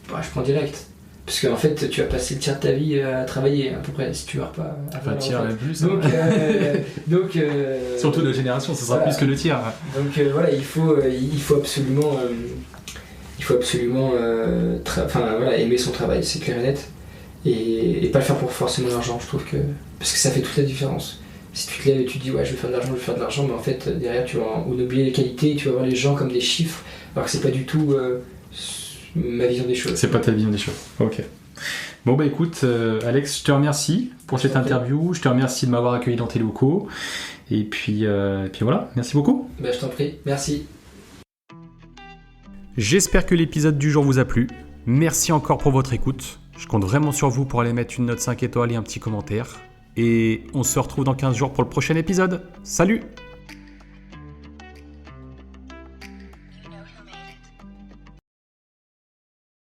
je prends direct. Parce qu'en fait, tu vas passer le tiers de ta vie à travailler, à peu près, si tu ne pas. Enfin, tiers même plus. Donc, surtout de génération, ce sera plus que le tiers. Donc voilà, il faut absolument aimer son travail, c'est clair et net. Et pas le faire pour forcément l'argent, je trouve que. Parce que ça fait toute la différence. Si tu te lèves et tu te dis ouais, je vais faire de l'argent, mais en fait, derrière, tu vas oublier les qualités, tu vas voir les gens comme des chiffres, alors que c'est pas du tout. ma vision des choses. C'est pas ta vision des choses. Ok. Bon bah écoute, Alex, je te remercie pour cette interview. Je te remercie de m'avoir accueilli dans tes locaux. Et puis voilà, merci beaucoup. Bah, je t'en prie, merci. J'espère que l'épisode du jour vous a plu. Merci encore pour votre écoute. Je compte vraiment sur vous pour aller mettre une note 5 étoiles et un petit commentaire. Et on se retrouve dans 15 jours pour le prochain épisode. Salut!